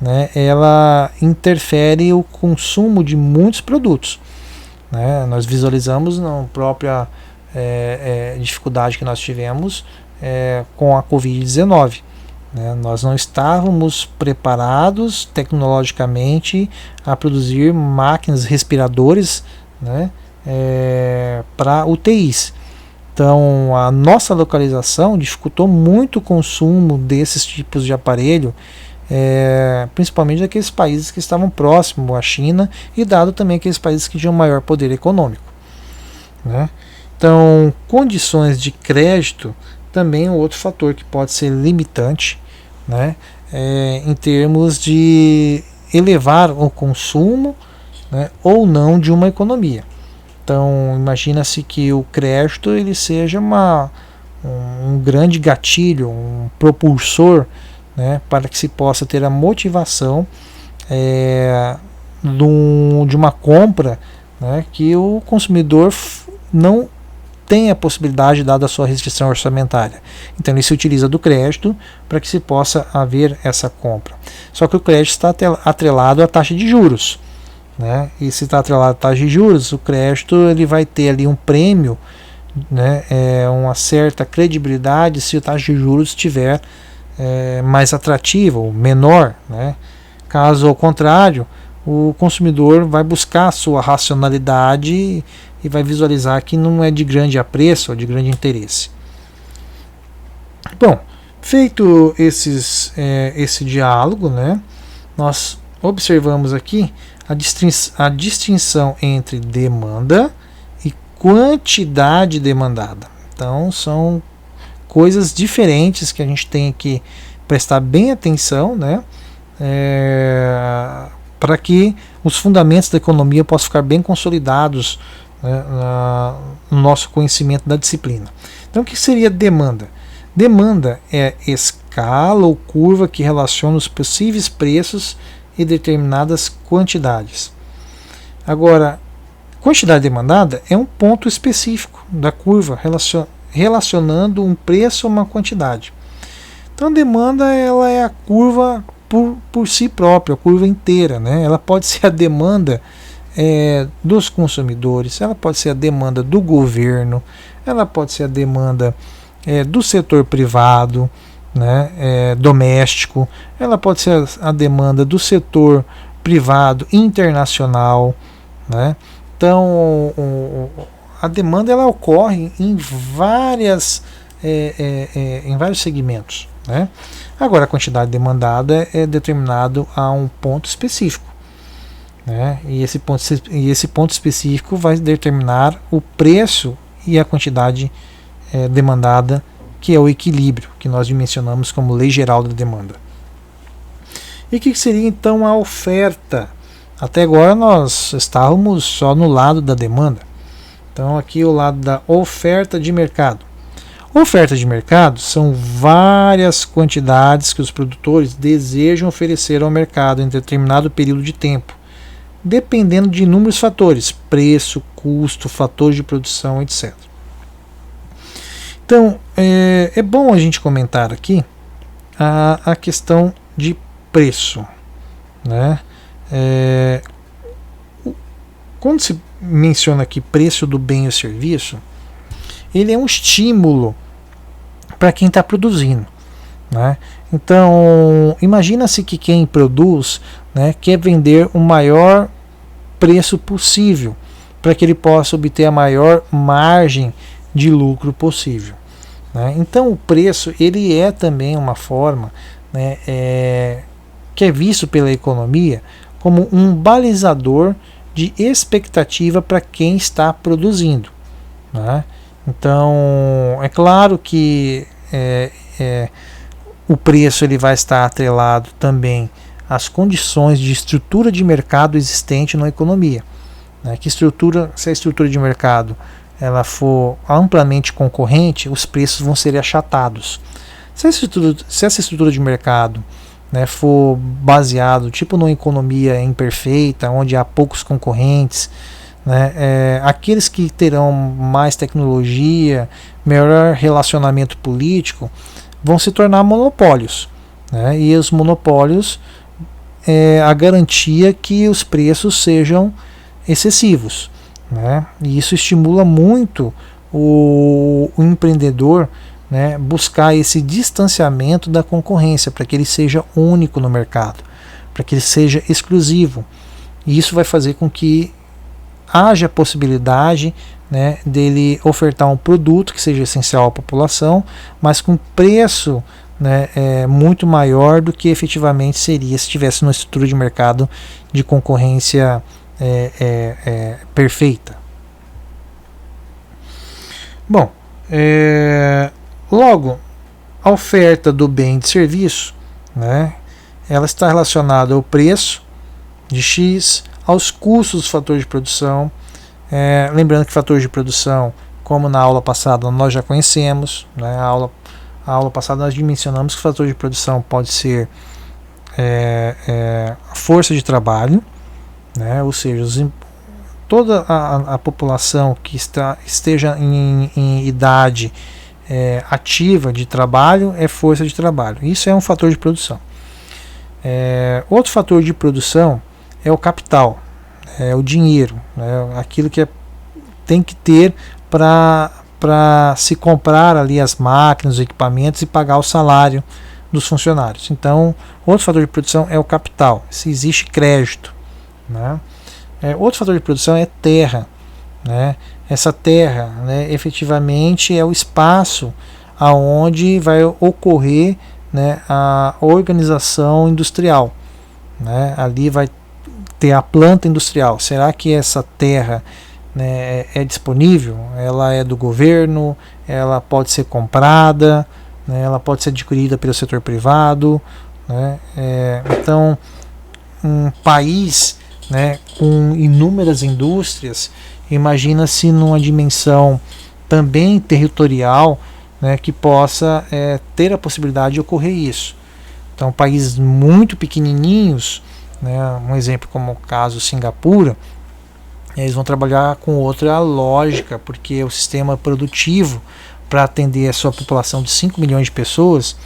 né, ela interfere o consumo de muitos produtos, né? Nós visualizamos na própria dificuldade que nós tivemos com a Covid-19. Nós não estávamos preparados tecnologicamente a produzir máquinas, respiradores, né, para UTIs. Então a nossa localização dificultou muito o consumo desses tipos de aparelho, principalmente daqueles países que estavam próximos à China e dado também aqueles países que tinham maior poder econômico, né? Então condições de crédito também é um outro fator que pode ser limitante, né, em termos de elevar o consumo, né, ou não de uma economia. Então imagina-se que o crédito ele seja um grande gatilho, um propulsor, né, para que se possa ter a motivação de uma compra, né, que o consumidor não tem a possibilidade, dada a sua restrição orçamentária. Então ele se utiliza do crédito para que se possa haver essa compra. Só que o crédito está atrelado à taxa de juros, né? E se está atrelado à taxa de juros, o crédito ele vai ter ali um prêmio, né, uma certa credibilidade se a taxa de juros estiver mais atrativa ou menor, né? Caso ao contrário, o consumidor vai buscar a sua racionalidade e vai visualizar que não é de grande apreço ou de grande interesse. Bom, feito esse diálogo, né, nós observamos aqui a distinção entre demanda e quantidade demandada. Então são coisas diferentes que a gente tem que prestar bem atenção, né, para que os fundamentos da economia possam ficar bem consolidados, né, no nosso conhecimento da disciplina. Então o que seria demanda? Demanda é escala ou curva que relaciona os possíveis preços e determinadas quantidades. Agora, quantidade demandada é um ponto específico da curva relacionando um preço a uma quantidade. Então a demanda ela é a curva por si própria, a curva inteira, né? Ela pode ser a demanda dos consumidores, ela pode ser a demanda do governo, ela pode ser a demanda do setor privado, né, doméstico, ela pode ser a demanda do setor privado internacional, né? Então a demanda ela ocorre em vários segmentos, né? Agora a quantidade demandada é determinado a um ponto específico, né? E esse ponto específico vai determinar o preço e a quantidade demandada, que é o equilíbrio, que nós dimensionamos como lei geral da demanda. E o que seria então a oferta? Até agora nós estávamos só no lado da demanda. Então aqui o lado da oferta de mercado. Oferta de mercado são várias quantidades que os produtores desejam oferecer ao mercado em determinado período de tempo, dependendo de inúmeros fatores, preço, custo, fatores de produção, etc. Então, é bom a gente comentar aqui a questão de preço, né? Quando se menciona aqui preço do bem ou serviço, ele é um estímulo para quem está produzindo, né? Então, imagina-se que quem produz, né, quer vender o maior preço possível para que ele possa obter a maior margem de lucro possível, né? Então o preço ele é também uma forma, né, que é visto pela economia como um balizador de expectativa para quem está produzindo, né? Então, é claro que o preço ele vai estar atrelado também às condições de estrutura de mercado existente na economia, né? Se a estrutura de mercado ela for amplamente concorrente, os preços vão ser achatados. Se essa estrutura de mercado, né, for baseado tipo numa economia imperfeita, onde há poucos concorrentes, né, aqueles que terão mais tecnologia, melhor relacionamento político, vão se tornar monopólios, né, e os monopólios a garantia que os preços sejam excessivos, né, e isso estimula muito o empreendedor, né, buscar esse distanciamento da concorrência para que ele seja único no mercado, para que ele seja exclusivo, e isso vai fazer com que haja a possibilidade, né, dele ofertar um produto que seja essencial à população, mas com preço, né, muito maior do que efetivamente seria se estivesse numa estrutura de mercado de concorrência perfeita. Bom, logo, a oferta do bem e de serviço, né, ela está relacionada ao preço de X, aos custos dos fatores de produção. Lembrando que fatores de produção, como na aula passada nós já conhecemos, né, a aula passada nós dimensionamos que o fator de produção pode ser força de trabalho, né, ou seja, toda a população que esteja em idade ativa de trabalho é força de trabalho. Isso é um fator de produção. Outro fator de produção é o capital, é o dinheiro, né, aquilo que tem que ter para se comprar ali as máquinas, os equipamentos e pagar o salário dos funcionários. Então, outro fator de produção é o capital, se existe crédito, né? Outro fator de produção é terra, né? Essa terra, né, efetivamente é o espaço aonde vai ocorrer, né, a organização industrial, né? Ali vai ter a planta industrial. Será que essa terra, né, é disponível? Ela é do governo? Ela pode ser comprada? Né, ela pode ser adquirida pelo setor privado? Né? Então, um país, né, com inúmeras indústrias, imagina-se numa dimensão também territorial, né, que possa ter a possibilidade de ocorrer isso. Então, países muito pequenininhos, né, um exemplo como o caso Singapura, eles vão trabalhar com outra lógica, porque o sistema produtivo para atender a sua população de 5 milhões de pessoas,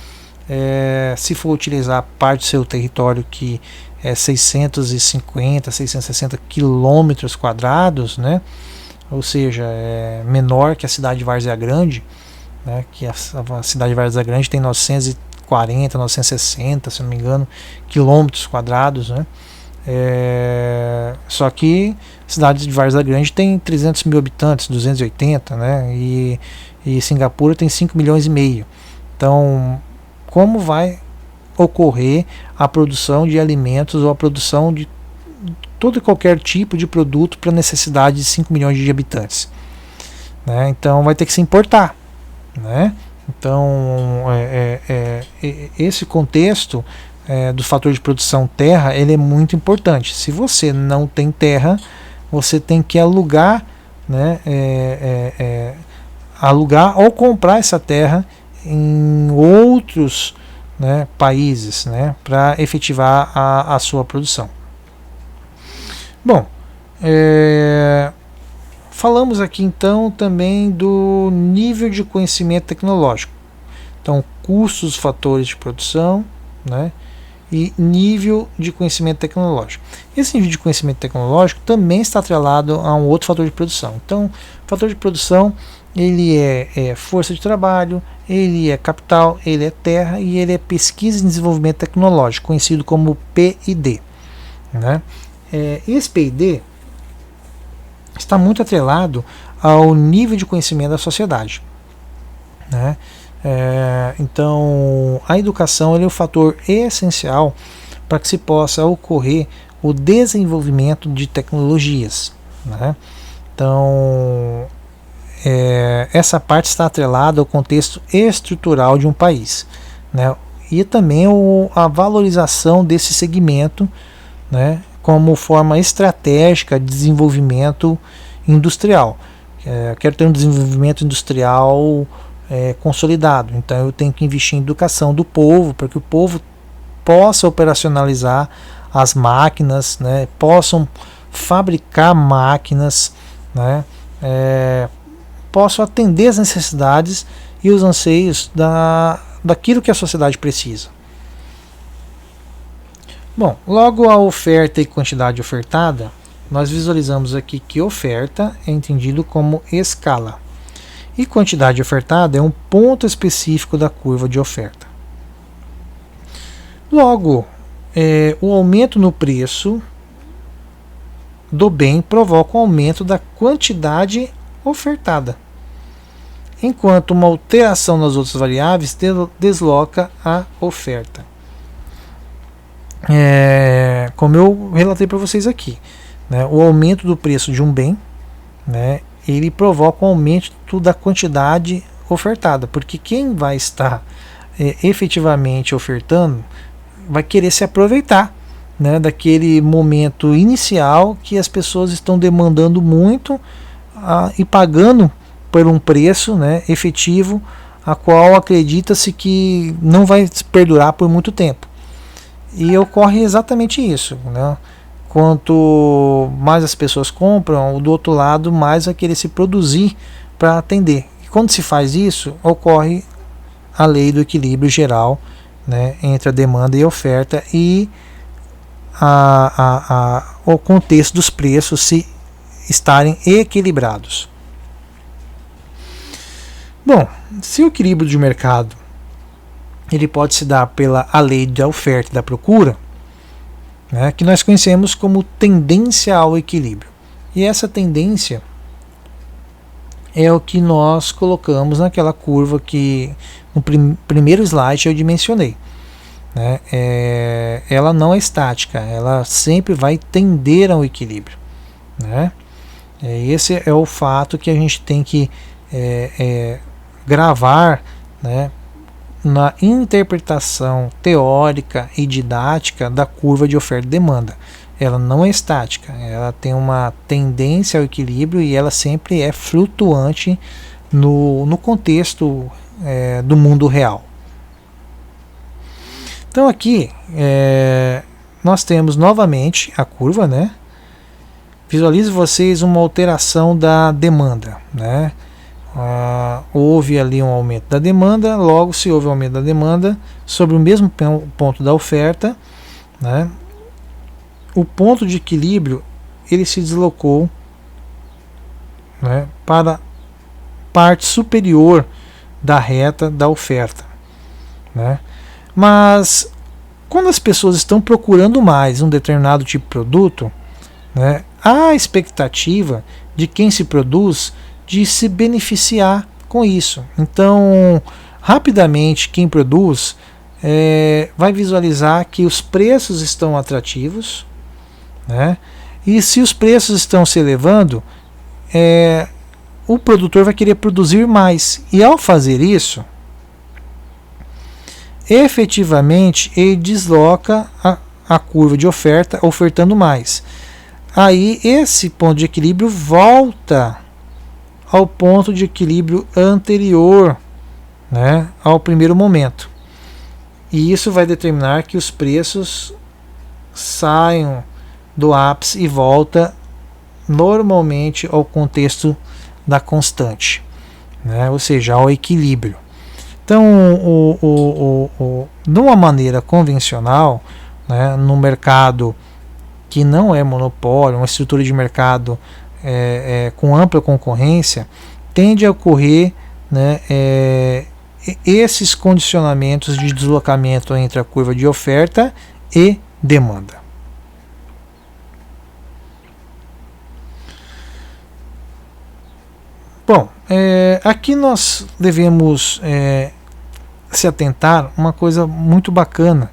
se for utilizar parte do seu território que é 650, 660 quilômetros quadrados, né, ou seja, é menor que a cidade de Várzea Grande, né, que a cidade de Várzea Grande tem 940, 960, se não me engano, quilômetros quadrados, né? Só que a cidade de Várzea Grande tem 300 mil habitantes, 280, né? E Singapura tem 5 milhões e meio. Então, como vai ocorrer a produção de alimentos ou a produção de todo e qualquer tipo de produto para necessidade de 5 milhões de habitantes, né? Então vai ter que se importar, né? Então esse contexto do fator de produção terra, ele é muito importante. Se você não tem terra, você tem que alugar, né, alugar ou comprar essa terra em outros, né, países, né, para efetivar a sua produção. Bom, falamos aqui então também do nível de conhecimento tecnológico. Então, custos, fatores de produção, né, e nível de conhecimento tecnológico. Esse nível de conhecimento tecnológico também está atrelado a um outro fator de produção. Então, o fator de produção, ele é força de trabalho, ele é capital, ele é terra e ele é pesquisa e desenvolvimento tecnológico, conhecido como P&D, né? Esse P&D está muito atrelado ao nível de conhecimento da sociedade, né? Então, a educação é o fator essencial para que se possa ocorrer o desenvolvimento de tecnologias, né? Então, essa parte está atrelada ao contexto estrutural de um país, né? E também a valorização desse segmento, né, como forma estratégica de desenvolvimento industrial. Eu quero ter um desenvolvimento industrial consolidado, então eu tenho que investir em educação do povo, para que o povo possa operacionalizar as máquinas, né, possam fabricar máquinas, né, possam atender as necessidades e os anseios daquilo que a sociedade precisa. Bom, logo a oferta e quantidade ofertada, nós visualizamos aqui que oferta é entendido como escala e quantidade ofertada é um ponto específico da curva de oferta. Logo, o aumento no preço do bem provoca um aumento da quantidade ofertada, enquanto uma alteração nas outras variáveis desloca a oferta. Como eu relatei para vocês aqui, né, o aumento do preço de um bem, né, ele provoca um aumento da quantidade ofertada, porque quem vai estar efetivamente ofertando vai querer se aproveitar, né, daquele momento inicial que as pessoas estão demandando muito e pagando por um preço, né, efetivo, a qual acredita-se que não vai perdurar por muito tempo. E ocorre exatamente isso, né? Quanto mais as pessoas compram, do outro lado, mais vai querer se produzir para atender. E quando se faz isso, ocorre a lei do equilíbrio geral, né, entre a demanda e a oferta e o contexto dos preços se estarem equilibrados. Bom, se o equilíbrio de mercado ele pode se dar pela a lei da oferta e da procura, né, que nós conhecemos como tendência ao equilíbrio. E essa tendência é o que nós colocamos naquela curva que no primeiro slide eu dimensionei, né? Ela não é estática, ela sempre vai tender ao equilíbrio, né? Esse é o fato que a gente tem que gravar, né, na interpretação teórica e didática da curva de oferta e demanda. Ela não é estática, ela tem uma tendência ao equilíbrio e ela sempre é flutuante no contexto do mundo real. Então aqui nós temos novamente a curva, né? Visualize vocês uma alteração da demanda, né? Houve ali um aumento da demanda, logo se houve um aumento da demanda sobre o mesmo ponto da oferta, né, o ponto de equilíbrio ele se deslocou, né, para a parte superior da reta da oferta, né. Mas quando as pessoas estão procurando mais um determinado tipo de produto, né, há a expectativa de quem se produz de se beneficiar com isso. Então, rapidamente, quem produz vai visualizar que os preços estão atrativos, né? E se os preços estão se elevando, o produtor vai querer produzir mais. E ao fazer isso, efetivamente, ele desloca a curva de oferta, ofertando mais. Aí, esse ponto de equilíbrio volta ao ponto de equilíbrio anterior, né, ao primeiro momento. E isso vai determinar que os preços saiam do ápice e volta normalmente ao contexto da constante, né, ou seja, ao equilíbrio. Então, de uma maneira convencional, né, no mercado que não é monopólio, uma estrutura de mercado com ampla concorrência, tende a ocorrer, né, esses condicionamentos de deslocamento entre a curva de oferta e demanda. Bom, aqui nós devemos se atentar a uma coisa muito bacana,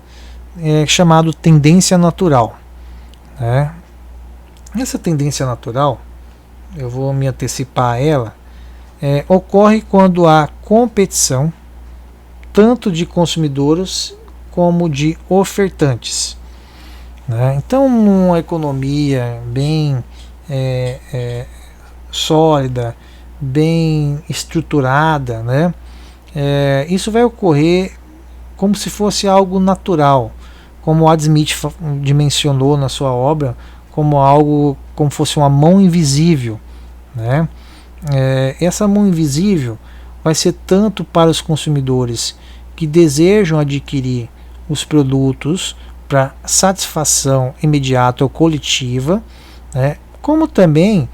chamado tendência natural. né? Essa tendência natural, eu vou me antecipar a ela, ocorre quando há competição tanto de consumidores como de ofertantes, né? Então, uma economia bem sólida, bem estruturada, né? Isso vai ocorrer como se fosse algo natural, como Adam Smith dimensionou na sua obra, como fosse uma mão invisível, né? Essa mão invisível vai ser tanto para os consumidores que desejam adquirir os produtos para satisfação imediata ou coletiva, né? Como também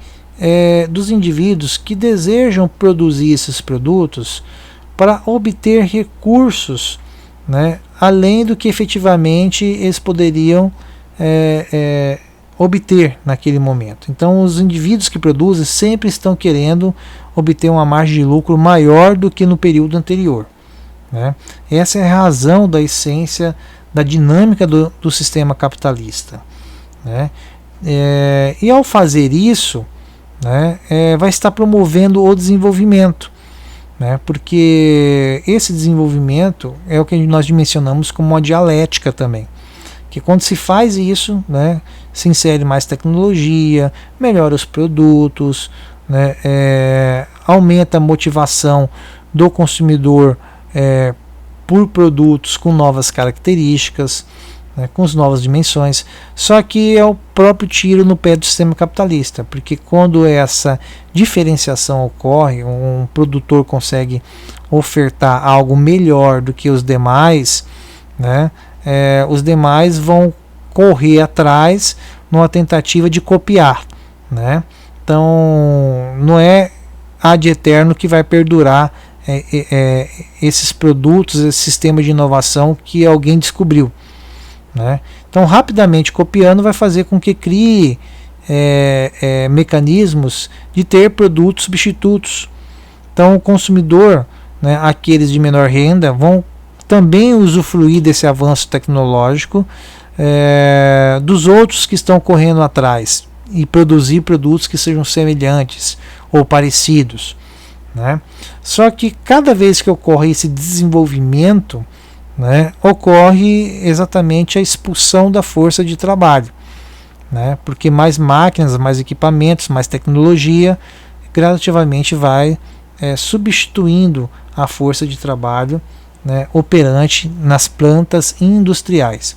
dos indivíduos que desejam produzir esses produtos para obter recursos, né, além do que efetivamente eles poderiam obter naquele momento. Então, os indivíduos que produzem sempre estão querendo obter uma margem de lucro maior do que no período anterior, né? Essa é a razão da essência da dinâmica do sistema capitalista, né? E ao fazer isso, né, vai estar promovendo o desenvolvimento, né? Porque esse desenvolvimento é o que nós dimensionamos como uma dialética também, que quando se faz isso, né, se insere mais tecnologia, melhora os produtos, né, aumenta a motivação do consumidor por produtos com novas características, né, com as novas dimensões. Só que é o próprio tiro no pé do sistema capitalista, porque quando essa diferenciação ocorre, um produtor consegue ofertar algo melhor do que os demais, né, os demais vão correr atrás numa tentativa de copiar, né? Então não é ad eterno que vai perdurar esses produtos, esse sistema de inovação que alguém descobriu, né? Então rapidamente copiando vai fazer com que crie mecanismos de ter produtos substitutos. Então o consumidor, né, aqueles de menor renda, vão também usufruir desse avanço tecnológico dos outros que estão correndo atrás e produzir produtos que sejam semelhantes ou parecidos, né? Só que cada vez que ocorre esse desenvolvimento, né, ocorre exatamente a expulsão da força de trabalho, né? Porque mais máquinas, mais equipamentos, mais tecnologia gradativamente vai substituindo a força de trabalho, né, operante nas plantas industriais,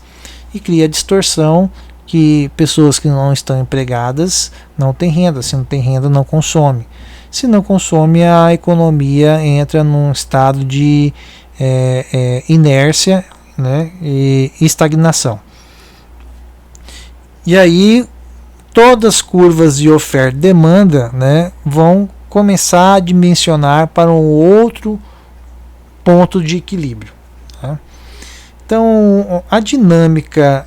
e cria distorção que pessoas que não estão empregadas não têm renda. Se não tem renda, não consome. Se não consome, a economia entra num estado de inércia, né, e estagnação. E aí todas as curvas de oferta e demanda, né, vão começar a dimensionar para um outro ponto de equilíbrio, tá? Então a dinâmica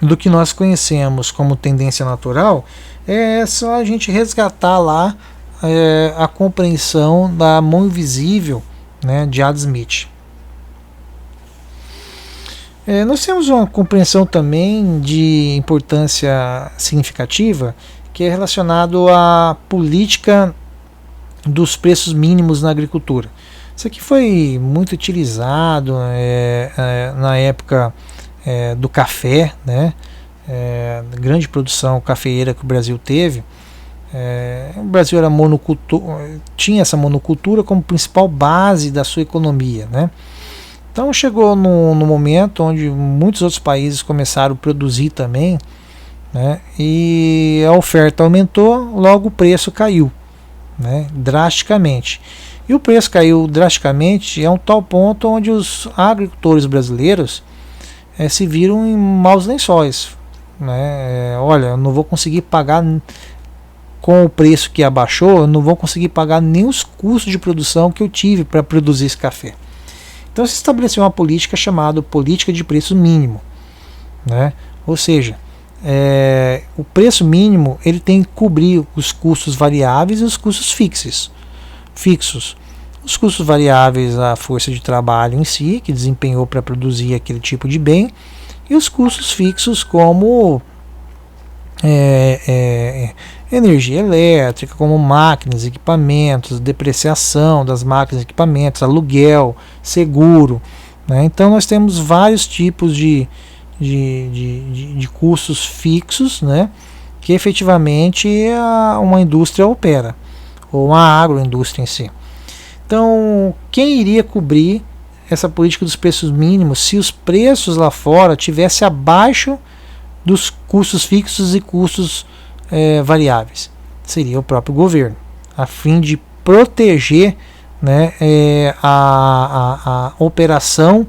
do que nós conhecemos como tendência natural é só a gente resgatar lá a compreensão da mão invisível, né, de Adam Smith. Nós temos uma compreensão também de importância significativa que é relacionado à política dos preços mínimos na agricultura. Isso aqui foi muito utilizado na época do café, né? Grande produção cafeeira que o Brasil teve. O Brasil era tinha essa monocultura como principal base da sua economia, né? Então chegou no momento onde muitos outros países começaram a produzir também, né? E a oferta aumentou, logo o preço caiu, né, drasticamente. E o preço caiu drasticamente a um tal ponto onde os agricultores brasileiros se viram em maus lençóis, né? Olha, eu não vou conseguir pagar com o preço que abaixou, eu não vou conseguir pagar nem os custos de produção que eu tive para produzir esse café. Então se estabeleceu uma política chamada política de preço mínimo, né? Ou seja, o preço mínimo ele tem que cobrir os custos variáveis e os custos fixos. Os custos variáveis, a força de trabalho em si, que desempenhou para produzir aquele tipo de bem, e os custos fixos como energia elétrica, como máquinas, equipamentos, depreciação das máquinas e equipamentos, aluguel, seguro, né? Então nós temos vários tipos de custos fixos, né, que efetivamente uma indústria opera, ou uma agroindústria em si. Então, quem iria cobrir essa política dos preços mínimos se os preços lá fora estivessem abaixo dos custos fixos e custos variáveis? Seria o próprio governo, a fim de proteger, né, a operação,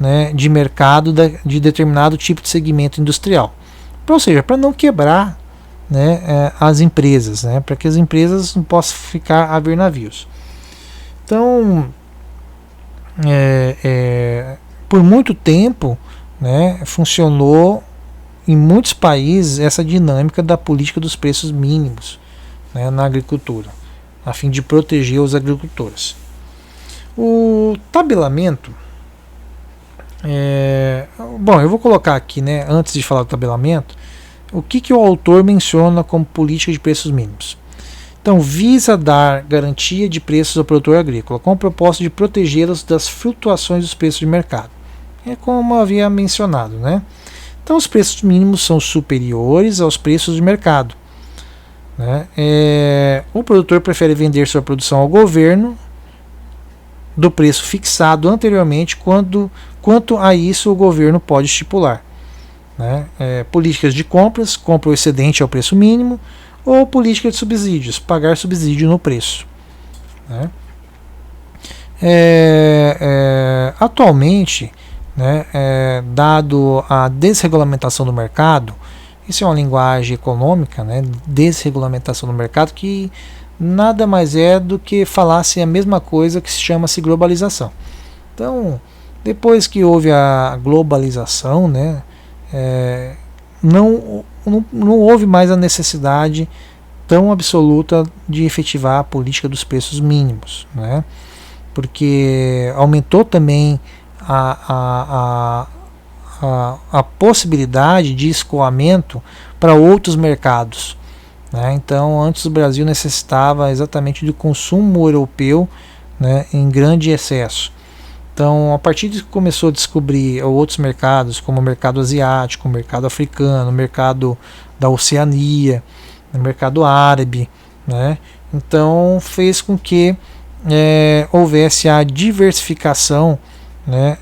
né, de mercado de determinado tipo de segmento industrial. Ou seja, para não quebrar, né, as empresas, né, para que as empresas não possam ficar a ver navios. Então, por muito tempo, né, funcionou em muitos países essa dinâmica da política dos preços mínimos, né, na agricultura, a fim de proteger os agricultores. O tabelamento, bom, eu vou colocar aqui, né, antes de falar do tabelamento, o que o autor menciona como política de preços mínimos. Então, visa dar garantia de preços ao produtor agrícola, com o propósito de protegê-los das flutuações dos preços de mercado. É como eu havia mencionado, né? Então, os preços mínimos são superiores aos preços de mercado, né? O produtor prefere vender sua produção ao governo do preço fixado anteriormente, quanto a isso o governo pode estipular, né? Políticas de compras, compra o excedente ao preço mínimo, ou política de subsídios, pagar subsídio no preço, né? Atualmente, né, dado a desregulamentação do mercado, isso é uma linguagem econômica, né, desregulamentação do mercado, que nada mais é do que falasse a mesma coisa que se chama-se globalização. Então, depois que houve a globalização, né, não houve mais a necessidade tão absoluta de efetivar a política dos preços mínimos, né, porque aumentou também a possibilidade de escoamento para outros mercados, né? Então, antes o Brasil necessitava exatamente do consumo europeu, né, em grande excesso. Então, a partir de que começou a descobrir outros mercados, como o mercado asiático, o mercado africano, o mercado da Oceania, o mercado árabe, né? Então, fez com que houvesse a diversificação, né,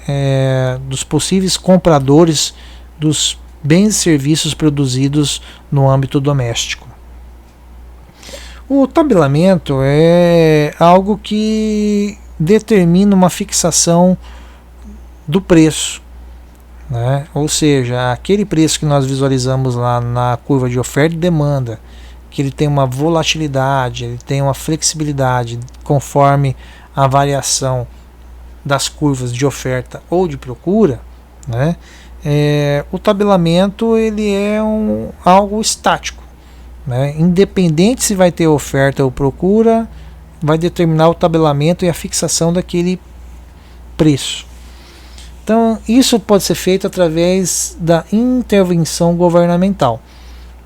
dos possíveis compradores dos bens e serviços produzidos no âmbito doméstico. O tabelamento é algo que determina uma fixação do preço, né? Ou seja, aquele preço que nós visualizamos lá na curva de oferta e demanda, que ele tem uma volatilidade, ele tem uma flexibilidade conforme a variação das curvas de oferta ou de procura, né? O tabelamento ele é algo estático, né? Independente se vai ter oferta ou procura, vai determinar o tabelamento e a fixação daquele preço. Então, isso pode ser feito através da intervenção governamental,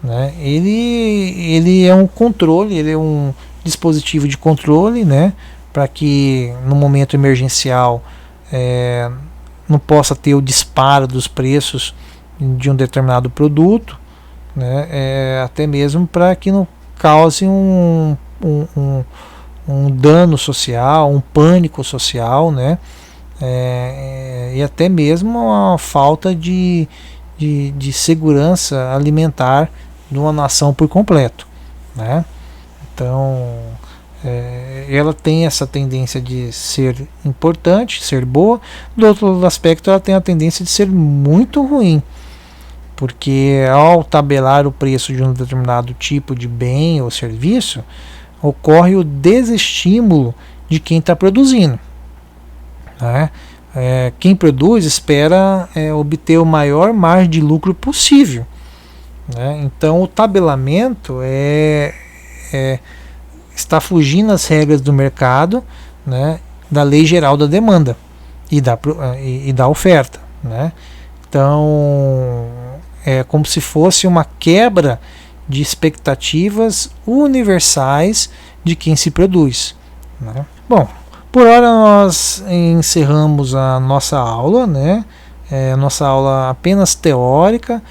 né? Ele é um controle, ele é um dispositivo de controle, né, para que no momento emergencial não possa ter o disparo dos preços de um determinado produto, né, até mesmo para que não cause um dano social, um pânico social, né, e até mesmo a falta de segurança alimentar de uma nação por completo, né? Então, ela tem essa tendência de ser importante, ser boa. Do outro aspecto, ela tem a tendência de ser muito ruim, porque ao tabelar o preço de um determinado tipo de bem ou serviço, ocorre o desestímulo de quem está produzindo, né? Quem produz espera obter o maior margem de lucro possível, né? Então o tabelamento está fugindo às regras do mercado, né, da lei geral da demanda e da oferta, né? Então é como se fosse uma quebra de expectativas universais de quem se produz, né? Bom, por hora nós encerramos a nossa aula, né? Nossa aula apenas teórica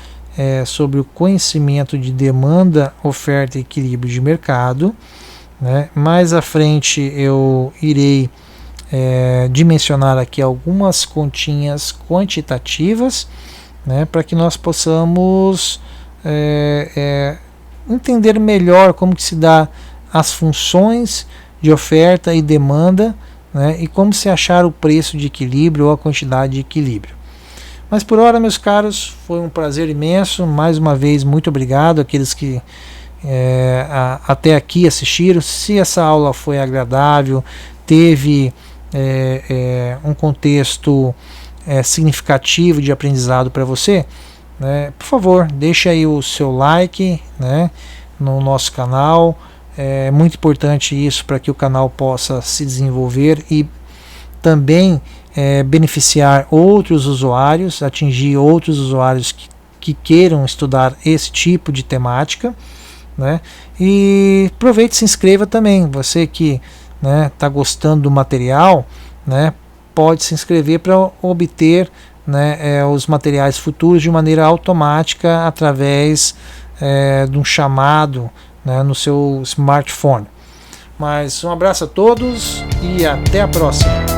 sobre o conhecimento de demanda, oferta e equilíbrio de mercado, né? Mais à frente eu irei dimensionar aqui algumas continhas quantitativas, né? Para que nós possamos entender melhor como que se dá as funções de oferta e demanda, né? E como se achar o preço de equilíbrio ou a quantidade de equilíbrio. Mas por hora, meus caros, foi um prazer imenso. Mais uma vez, muito obrigado àqueles que até aqui assistiram. Se essa aula foi agradável, teve um contexto significativo de aprendizado para você, né, por favor, deixe aí o seu like, né, no nosso canal. É muito importante isso para que o canal possa se desenvolver e também beneficiar outros usuários, atingir outros usuários que queiram estudar esse tipo de temática, né? E aproveite e se inscreva também. Você que está gostando do material, né, pode se inscrever para obter, né, os materiais futuros de maneira automática através de um chamado, né, no seu smartphone. Mas um abraço a todos e até a próxima.